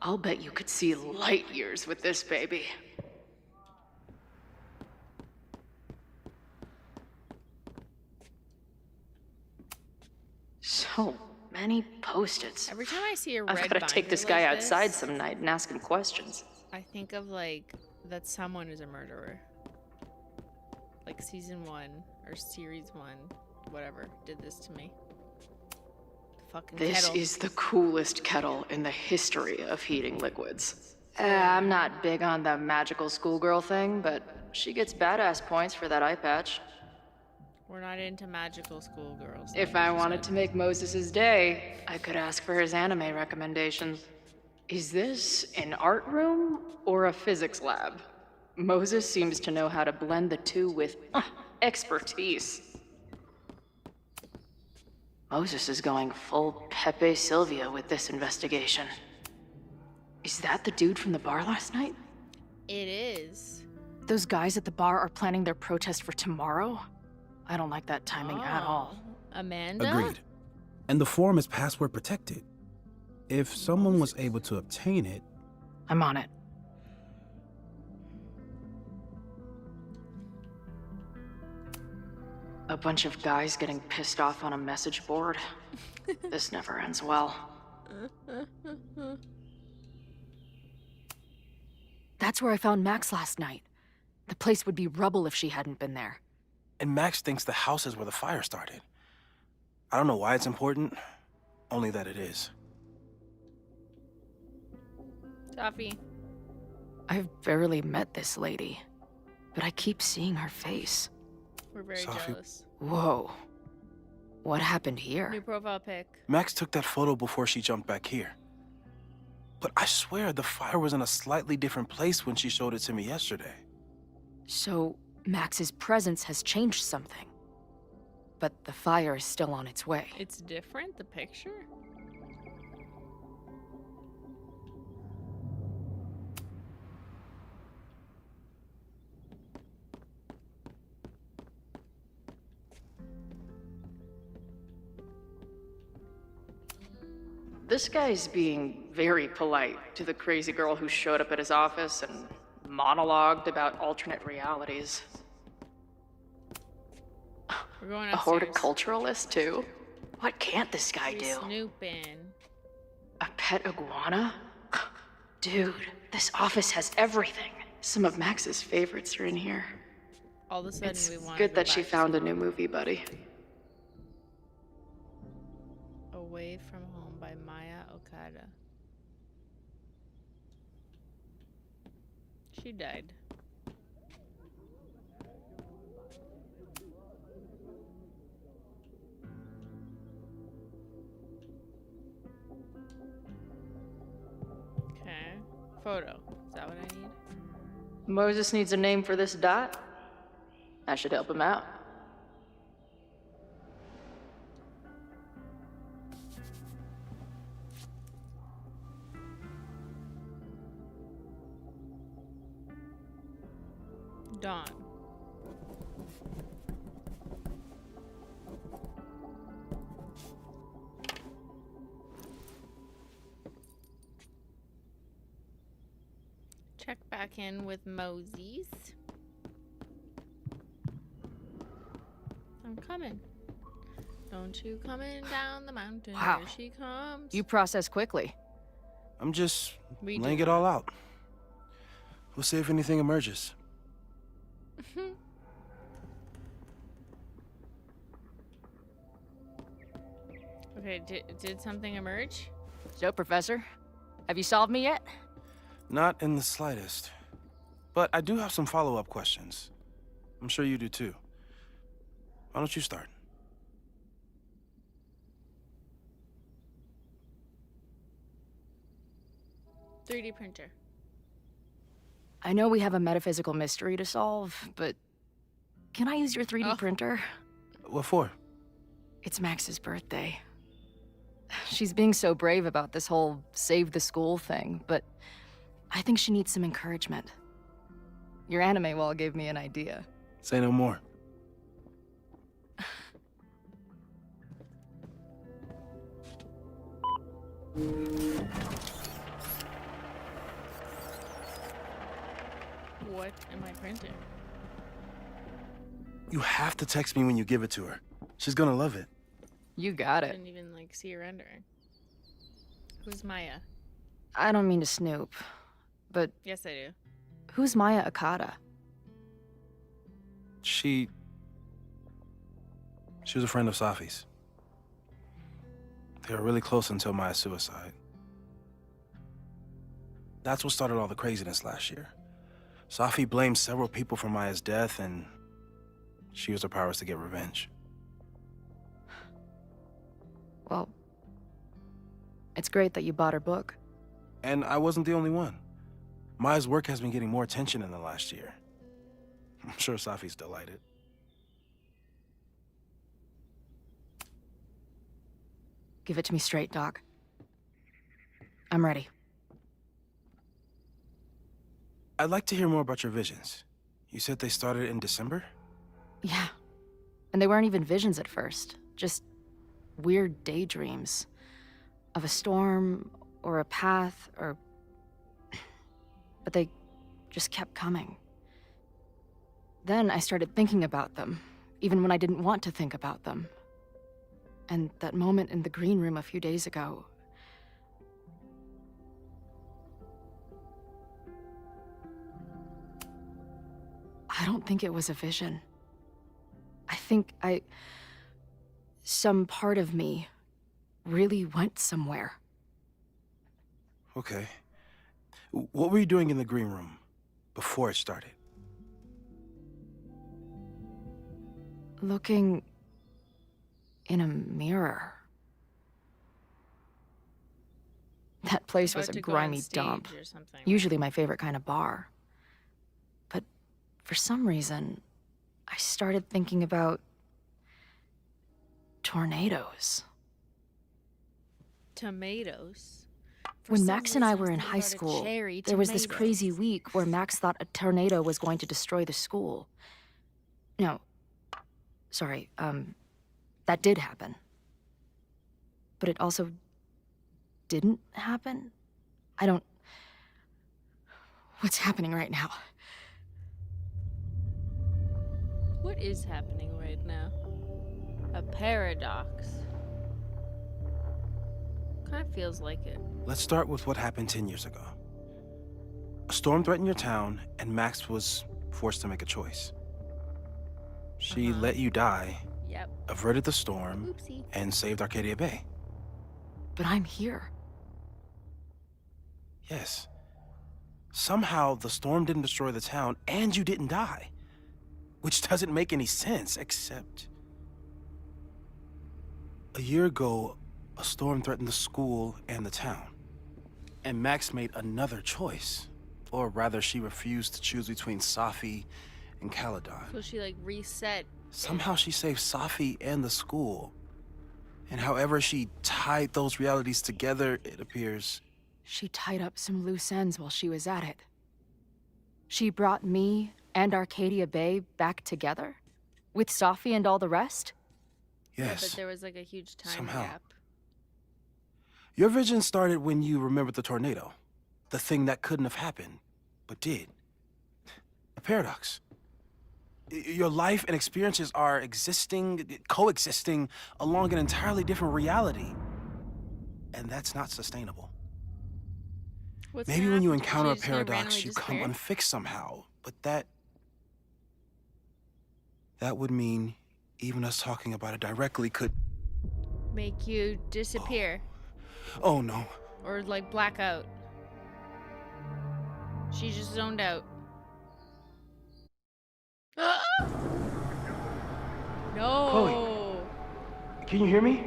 I'll bet you could see light years with this baby. So many post-its. Every time I see a red I've got to take this guy like outside this, some night and ask him questions. I think of like that someone is a murderer. Like season 1 or series 1, whatever, did this to me. Fucking This kettle. is the coolest kettle in the history of heating liquids. I'm not big on the magical schoolgirl thing, but she gets badass points for that eye patch. We're not into magical schoolgirls. If I wanted to make Moses' day, I could ask for his anime recommendations. Is this an art room or a physics lab? Moses seems to know how to blend the two with expertise. Moses is going full Pepe Silvia with this investigation. Is that the dude from the bar last night? It is. Those guys at the bar are planning their protest for tomorrow? I don't like that timing at all. Amanda? Agreed. And the form is password protected. If someone was able to obtain it... I'm on it. A bunch of guys getting pissed off on a message board. This never ends well. That's where I found Max last night. The place would be rubble if she hadn't been there. And Max thinks the house is where the fire started. I don't know why it's important, only that it is. Safi. I've barely met this lady, but I keep seeing her face. We're very Safi. jealous. Whoa. What happened here? New profile pic. Max took that photo before she jumped back here. But I swear the fire was in a slightly different place when she showed it to me yesterday. So, Max's presence has changed something. But the fire is still on its way. It's different, the picture? This guy's being very polite to the crazy girl who showed up at his office and monologued about alternate realities. We're going A upstairs. horticulturalist, too? What can't this guy do? Snooping. A pet iguana? Dude, this office has everything. Some of Max's favorites are in here. All of a sudden, It's we want good that she found a new movie buddy. Away from Home by Maya Okada. She died. Okay. Photo. Is that what I need? Moses needs a name for this dot. I should help him out. Dawn. Check back in with Moses. I'm coming. Don't you coming down the mountain? Wow. Here she comes. You process quickly. I'm just We laying do it all out. We'll see if anything emerges. Okay, did something emerge? So, Professor, have you solved me yet? Not in the slightest. But I do have some follow-up questions. I'm sure you do too. Why don't you start? .3D printer. I know we have a metaphysical mystery to solve, but can I use your 3D printer? What for? It's Max's birthday. She's being so brave about this whole save the school thing, but I think she needs some encouragement. Your anime wall gave me an idea. Say no more. What am I printing? You have to text me when you give it to her. She's gonna love it. You got it. Didn't even like see her rendering. Who's Maya? I don't mean to snoop, but Yes, I do. who's Maya Okada? She was a friend of Safi's. They were really close until Maya's suicide. That's what started all the craziness last year. Safi blamed several people for Maya's death, and she used her powers to get revenge. Well, it's great that you bought her book. And I wasn't the only one. Maya's work has been getting more attention in the last year. I'm sure Safi's delighted. Give it to me straight, Doc. I'm ready. I'd like to hear more about your visions. You said they started in December? Yeah. And they weren't even visions at first. Just weird daydreams. Of a storm, or a path, or... But they just kept coming. Then I started thinking about them, even when I didn't want to think about them. And that moment in the green room a few days ago... I don't think it was a vision. I think some part of me really went somewhere. Okay. What were you doing in the green room before it started? Looking in a mirror. That place was About a to go on grimy stage dump. or something, Usually my favorite kind of bar. But for some reason, I started thinking about tornadoes. Tomatoes. For When some Max and I reason, were in thinking high about a school, cherry there was this tomato. crazy week where Max thought a tornado was going to destroy the school. No, sorry, that did happen. But it also didn't happen? I don't... What's happening right now? What is happening right now? A paradox. Kind of feels like it. Let's start with what happened 10 years ago. A storm threatened your town, and Max was forced to make a choice. She let you die, Yep. averted the storm, Oopsie. and saved Arcadia Bay. But I'm here. Yes. Somehow, the storm didn't destroy the town, and you didn't die. Which doesn't make any sense, except... A year ago, a storm threatened the school and the town. And Max made another choice. Or rather, she refused to choose between Safi and Caladon. So she, like, reset. Somehow she saved Safi and the school. And however she tied those realities together, it appears... She tied up some loose ends while she was at it. She brought me and Arcadia Bay back together? With Safi and all the rest? Yeah, Yes. but there was, like, a huge time Somehow. gap. Your vision started when you remembered the tornado. The thing that couldn't have happened, but did. A paradox. Your life and experiences are coexisting along an entirely different reality. And that's not sustainable. What's Maybe gonna when you happen? encounter a She's gonna paradox, randomly you come disappear? unfixed somehow. But that would mean even us talking about it directly could... Make you disappear. Oh no. Or, like, black out. She just zoned out. No. Chloe. Can you hear me?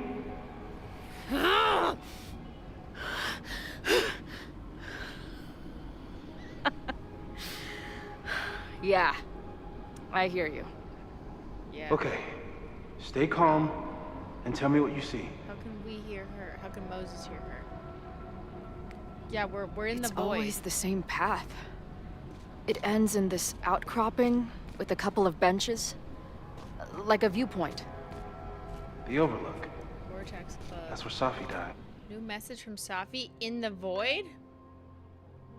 Yeah, I hear you. Yeah. Okay. Stay calm and tell me what you see. How can we hear her? How can Moses hear her? Yeah, we're in It's the void. always the same path. It ends in this outcropping with a couple of benches. Like a viewpoint. The Overlook. Vortex Club. That's where Safi died. New message from Safi in the void?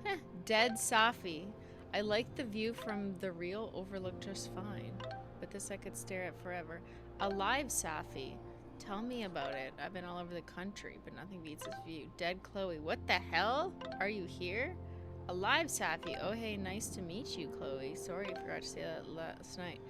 Heh, dead Safi. I like the view from the real Overlook just fine. But this I could stare at forever. Alive Safi. Tell me about it. I've been all over the country, but nothing beats this view. Dead Chloe. What the hell? Are you here? Alive Safi. Oh hey, nice to meet you, Chloe. Sorry I forgot to say that last night.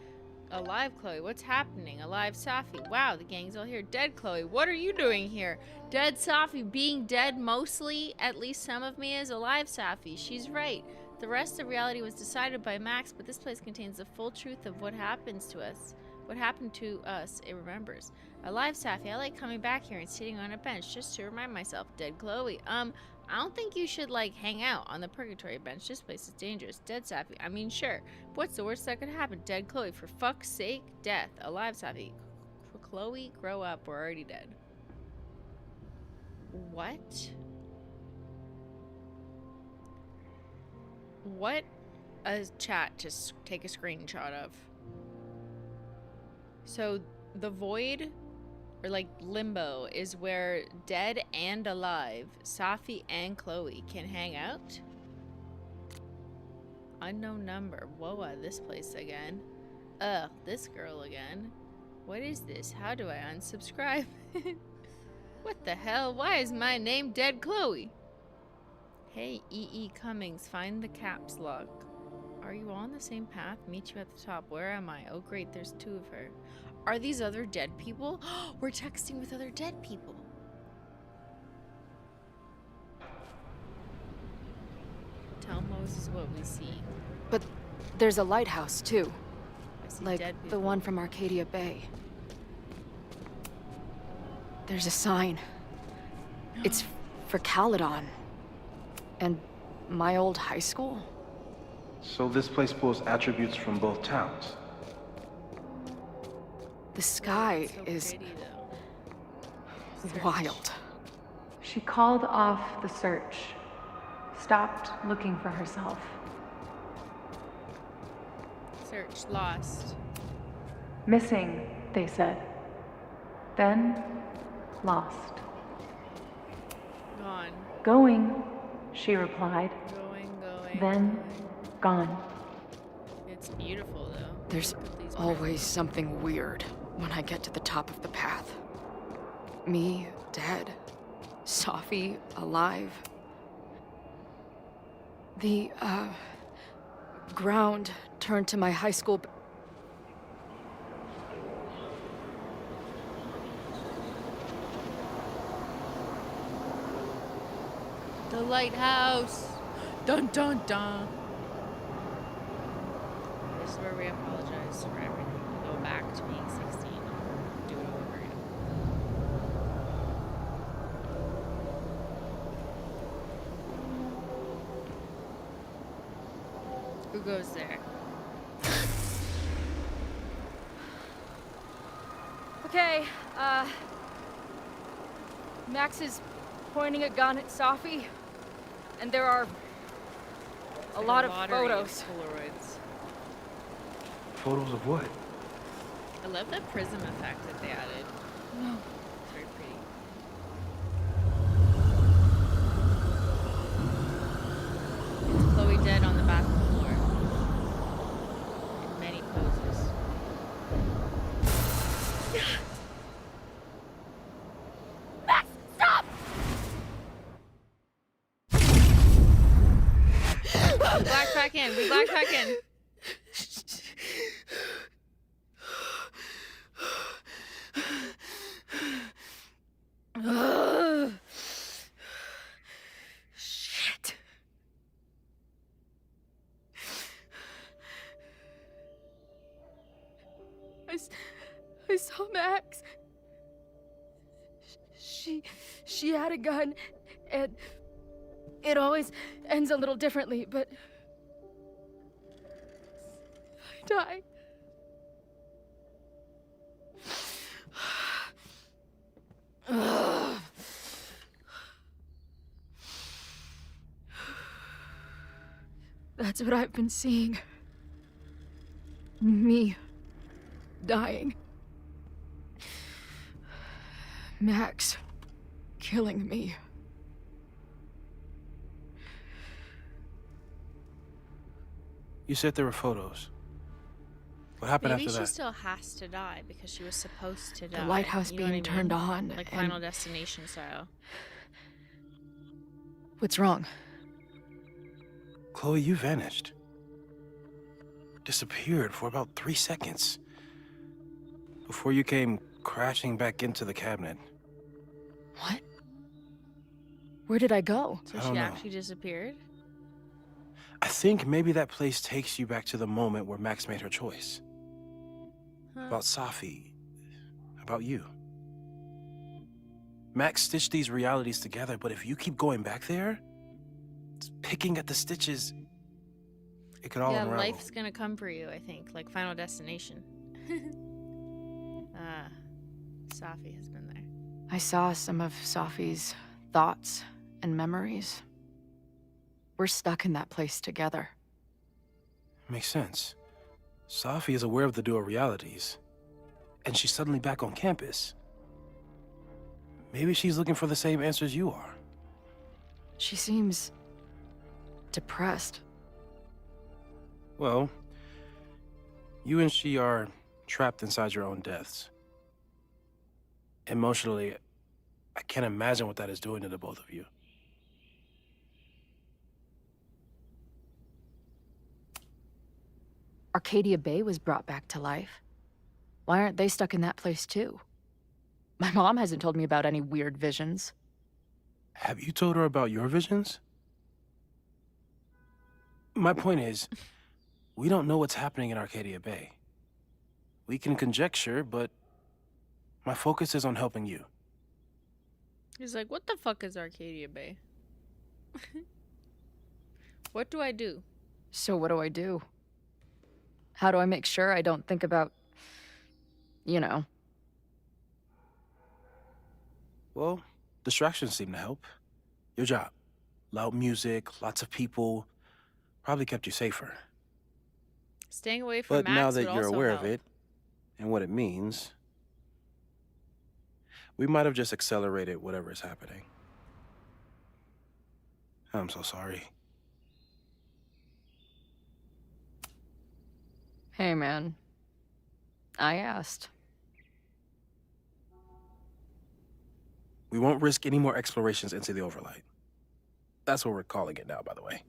Alive Chloe, what's happening? Alive Safi. Wow, the gang's all here. Dead Chloe, what are you doing here? Dead Safi, being dead mostly, at least some of me is. Alive Safi, she's right. The rest of reality was decided by Max, but this place contains the full truth of what happens to us. What happened to us, it remembers. Alive Safi, I like coming back here and sitting on a bench just to remind myself. Dead Chloe, I don't think you should, like, hang out on the purgatory bench. This place is dangerous. Dead Safi, I mean, sure. What's the worst that could happen? Dead Chloe, for fuck's sake. Death. Alive Safi. Chloe, grow up. We're already dead. What? What a chat to take a screenshot of. So, the void... or like limbo is where dead and alive, Safi and Chloe can hang out. Unknown number. Whoa, this place again. Ugh, this girl again. What is this? How do I unsubscribe? What the hell? Why is my name Dead Chloe? Hey, E.E. Cummings, find the caps lock. Are you all on the same path? Meet you at the top. Where am I? Oh great, there's two of her. Are these other dead people? We're texting with other dead people. Tell Moses what we see. But there's a lighthouse, too. I see Like dead the people. one from Arcadia Bay. There's a sign. It's for Caladon. And my old high school. So this place pulls attributes from both towns. The sky So is pretty, though. wild. She called off the search, stopped looking for herself. Search lost. Missing, they said. Then, lost. Gone. Going, she replied. Going. Then, gone. It's beautiful, though. There's always something weird when I get to the top of the path. Me, dead. Safi, alive. The, ground turned to my high school. The lighthouse. Dun dun dun. This is where we apologize for everything. We go back to being 16. Do it all over again. Who goes there? Okay, Max is pointing a gun at Safi, and there are a lot of photos. Polaroids. Photos of what? I love the prism effect that they added. No. It's very pretty. It's Chloe dead on the bathroom floor. In many poses. Max, stop! We blacked back in. We blacked back in. Shit. I saw Max. She had a gun, and it always ends a little differently, but I died. That's what I've been seeing. Me dying. Max killing me. You said there were photos. What happened Maybe after she that? still has to die because she was supposed to die. The lighthouse You know what being I turned mean? on. Like and- Final Destination style. What's wrong? Chloe, you vanished. Disappeared for about 3 seconds. Before you came crashing back into the cabinet. What? Where did I go? So I she don't know. actually disappeared? I think maybe that place takes you back to the moment where Max made her choice. Huh. About Safi. About you. Max stitched these realities together, but if you keep going back there, picking at the stitches, it could all Yeah, unravel. life's gonna come for you, I think. Like Final Destination. Safi has been there. I saw some of Safi's thoughts and memories. We're stuck in that place together. Makes sense. Safi is aware of the dual realities, and she's suddenly back on campus. Maybe she's looking for the same answers you are. She seems depressed. Well, you and she are trapped inside your own deaths. Emotionally, I can't imagine what that is doing to the both of you. Arcadia Bay was brought back to life. Why aren't they stuck in that place too? My mom hasn't told me about any weird visions. Have you told her about your visions? My point is, we don't know what's happening in Arcadia Bay. We can conjecture, but my focus is on helping you. He's like, what the fuck is Arcadia Bay? What do I do? So what do I do? How do I make sure I don't think about, you know? Well, distractions seem to help. Your job. Loud music, lots of people, probably kept you safer. Staying away from But Max now that would you're also aware help. of it, and what it means, we might have just accelerated whatever is happening. I'm so sorry. Hey, man. I asked. We won't risk any more explorations into the overlight. That's what we're calling it now, by the way.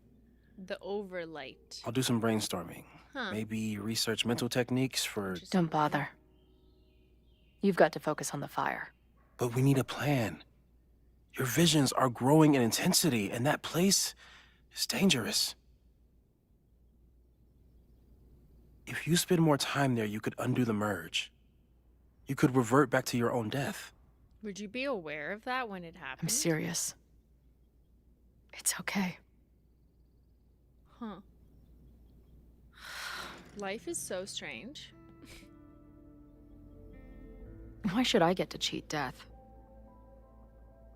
The overlight. I'll do some brainstorming. Huh. Maybe research mental techniques for... Don't bother. You've got to focus on the fire. But we need a plan. Your visions are growing in intensity, and that place is dangerous. If you spend more time there, you could undo the merge. You could revert back to your own death. Would you be aware of that when it happened? I'm serious. It's okay. Huh. Life is so strange. Why should I get to cheat death?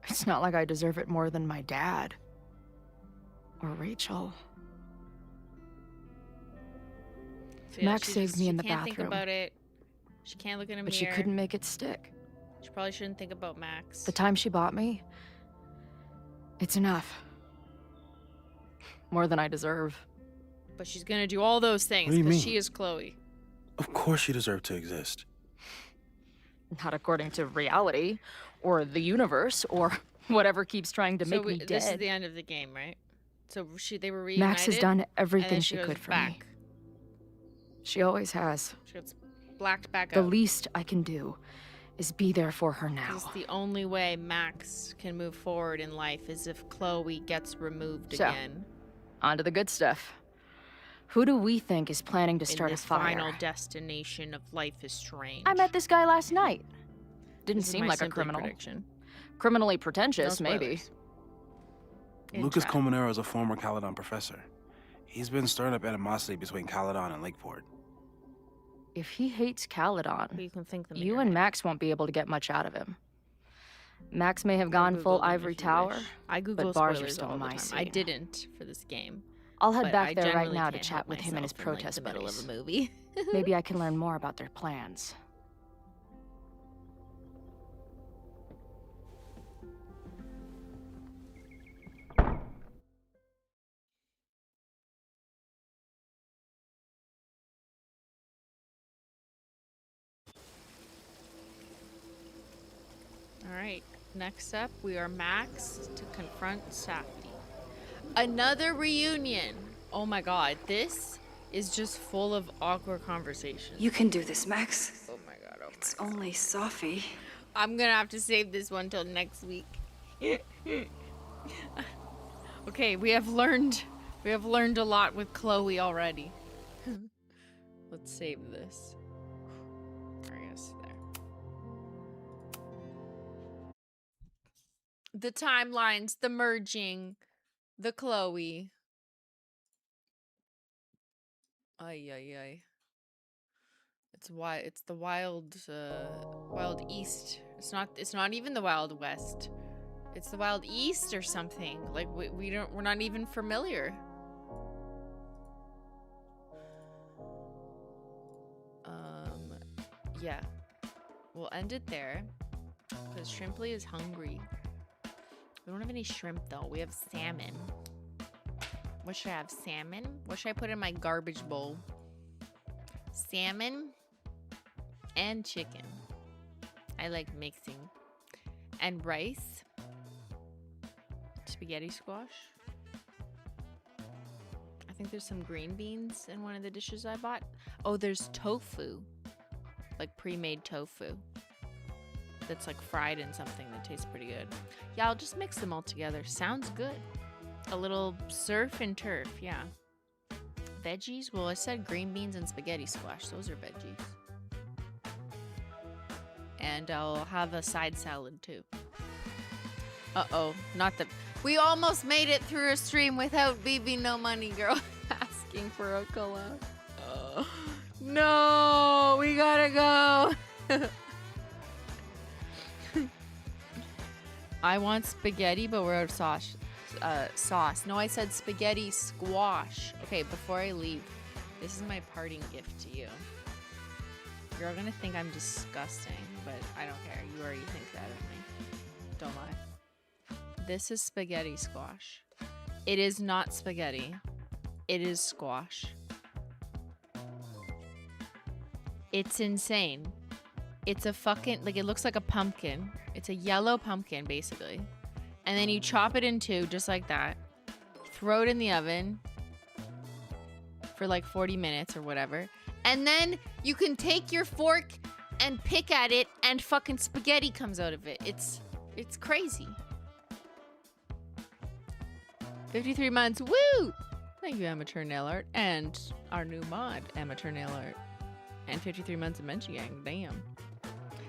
It's not like I deserve it more than my dad. Or Rachel. So yeah, Max saved me in the She can't bathroom. think about it. She can't look in a mirror. But she couldn't make it stick. She probably shouldn't think about Max. The time she bought me, it's enough. More than I deserve. But she's gonna do all those things What do you because mean? she is Chloe. Of course you deserve to exist. Not according to reality, or the universe, or whatever keeps trying to make me dead. This is the end of the game, right? So they were reunited. Max has done and everything then she goes could for back. me. She always has. She gets blacked back The out. least I can do is be there for her now. 'Cause the only way Max can move forward in life is if Chloe gets removed So, again. On to the good stuff. Who do we think is planning to start in a this fire? final destination of Life is Strange. I met this guy last night. Didn't This is seem my like a Simply criminal. prediction. Criminally pretentious, No maybe. spoilers. Lucas Intro. Colmenero is a former Caledon professor. He's been stirring up animosity between Caledon and Lakeport. If he hates Caledon, You can think them in you your and head. Max won't be able to get much out of him. Max may have Or gone full Google them if Ivory you Tower, wish. I Google but bars are spoilers still all the my time. scene. I didn't for this game. I'll head but back I there right generally now to can't chat help with him and his myself in, protest the middle buddies. of a movie. Maybe I can learn more about their plans. All right. Next up, we are Max to confront Safi. Another reunion. Oh my god, this is just full of awkward conversations. You can do this, Max. Oh my god, oh It's only Safi. I'm gonna have to save this one till next week. Okay, we have learned a lot with Chloe already. Let's save this. I guess there. The timelines, the merging, the Chloe. Ay ay ay. It's the wild east. It's not even the Wild West. It's the Wild East or something. Like we're not even familiar. Yeah. We'll end it there. Because Shrimply is hungry. We don't have any shrimp though. We have salmon. What should I have? Salmon? What should I put in my garbage bowl? Salmon and chicken. I like mixing. And rice. Spaghetti squash. I think there's some green beans in one of the dishes I bought. Oh, there's tofu. Like pre-made tofu. That's like fried in something that tastes pretty good. Yeah, I'll just mix them all together. Sounds good. A little surf and turf, yeah. Veggies? Well, I said green beans and spaghetti squash. Those are veggies. And I'll have a side salad too. Uh-oh, not the... We almost made it through a stream without BB No Money Girl asking for a collab. No, we gotta go. I want spaghetti, but we're out of sauce. No, I said spaghetti squash. Okay, before I leave, this is my parting gift to you. You're gonna think I'm disgusting, but I don't care. You already think that of me. Don't lie. This is spaghetti squash. It is not spaghetti. It is squash. It's insane. It's a fucking, like, it looks like a pumpkin. It's a yellow pumpkin, basically. And then you chop it in two, just like that. Throw it in the oven for like 40 minutes or whatever. And then you can take your fork and pick at it and fucking spaghetti comes out of it. It's crazy. 53 months, woo! Thank you, Amateur Nail Art. And our new mod, Amateur Nail Art. And 53 months of Munchie Gang, damn.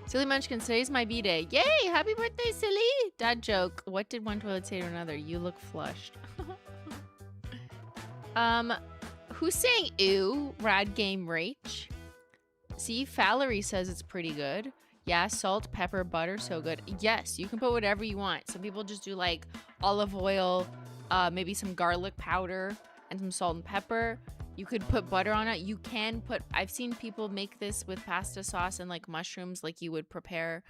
Silly Munchkin, today's my B-day. Yay! Happy birthday, Silly! Dad joke. What did one toilet say to another? You look flushed. Who's saying ew? Rad Game Rach. See, Fallery says it's pretty good. Yeah, salt, pepper, butter, so good. Yes, you can put whatever you want. Some people just do like olive oil, maybe some garlic powder, and some salt and pepper. You could put butter on it. You can put, I've seen people make this with pasta sauce and like mushrooms, like you would prepare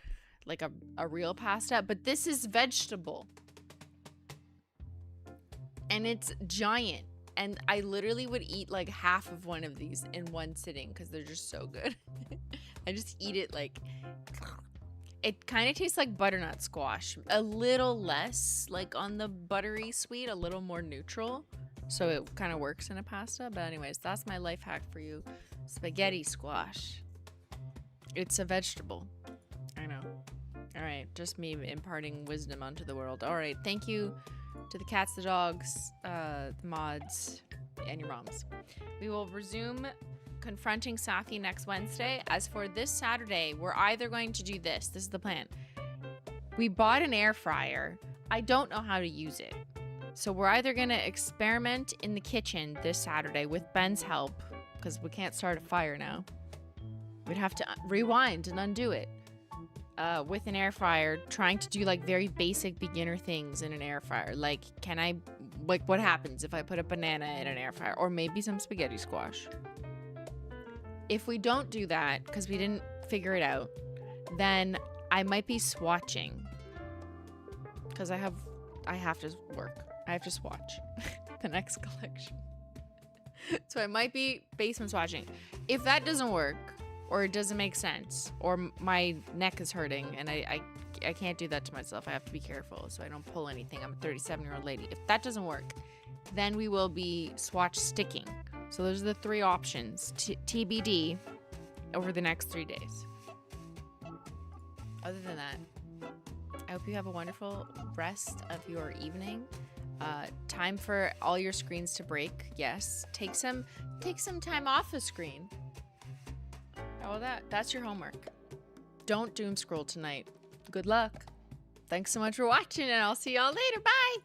like a real pasta, but this is vegetable. And it's giant. And I literally would eat like half of one of these in one sitting because they're just so good. I just eat it like, it kind of tastes like butternut squash. A little less like on the buttery sweet, a little more neutral. So it kind of works in a pasta. But anyways, that's my life hack for you. Spaghetti squash. It's a vegetable. I know. All right. Just me imparting wisdom onto the world. All right. Thank you to the cats, the dogs, the mods, and your moms. We will resume confronting Safi next Wednesday. As for this Saturday, we're either going to do this. This is the plan. We bought an air fryer. I don't know how to use it. So we're either going to experiment in the kitchen this Saturday with Ben's help, because we can't start a fire now. We'd have to rewind and undo it with an air fryer, trying to do like very basic beginner things in an air fryer. Like, what happens if I put a banana in an air fryer? Or maybe some spaghetti squash. If we don't do that, because we didn't figure it out, then I might be swatching. Because I have to work. I have to swatch the next collection. So I might be basement swatching. If that doesn't work, or it doesn't make sense, or my neck is hurting and I can't do that to myself, I have to be careful so I don't pull anything. I'm a 37-year-old lady. If that doesn't work, then we will be swatch sticking. So those are the three options. TBD over the next 3 days. Other than that, I hope you have a wonderful rest of your evening. Time for all your screens to break. Yes, take some time off the screen. Oh, that's your homework. Don't doom scroll tonight. Good luck. Thanks so much for watching, and I'll see y'all later. Bye.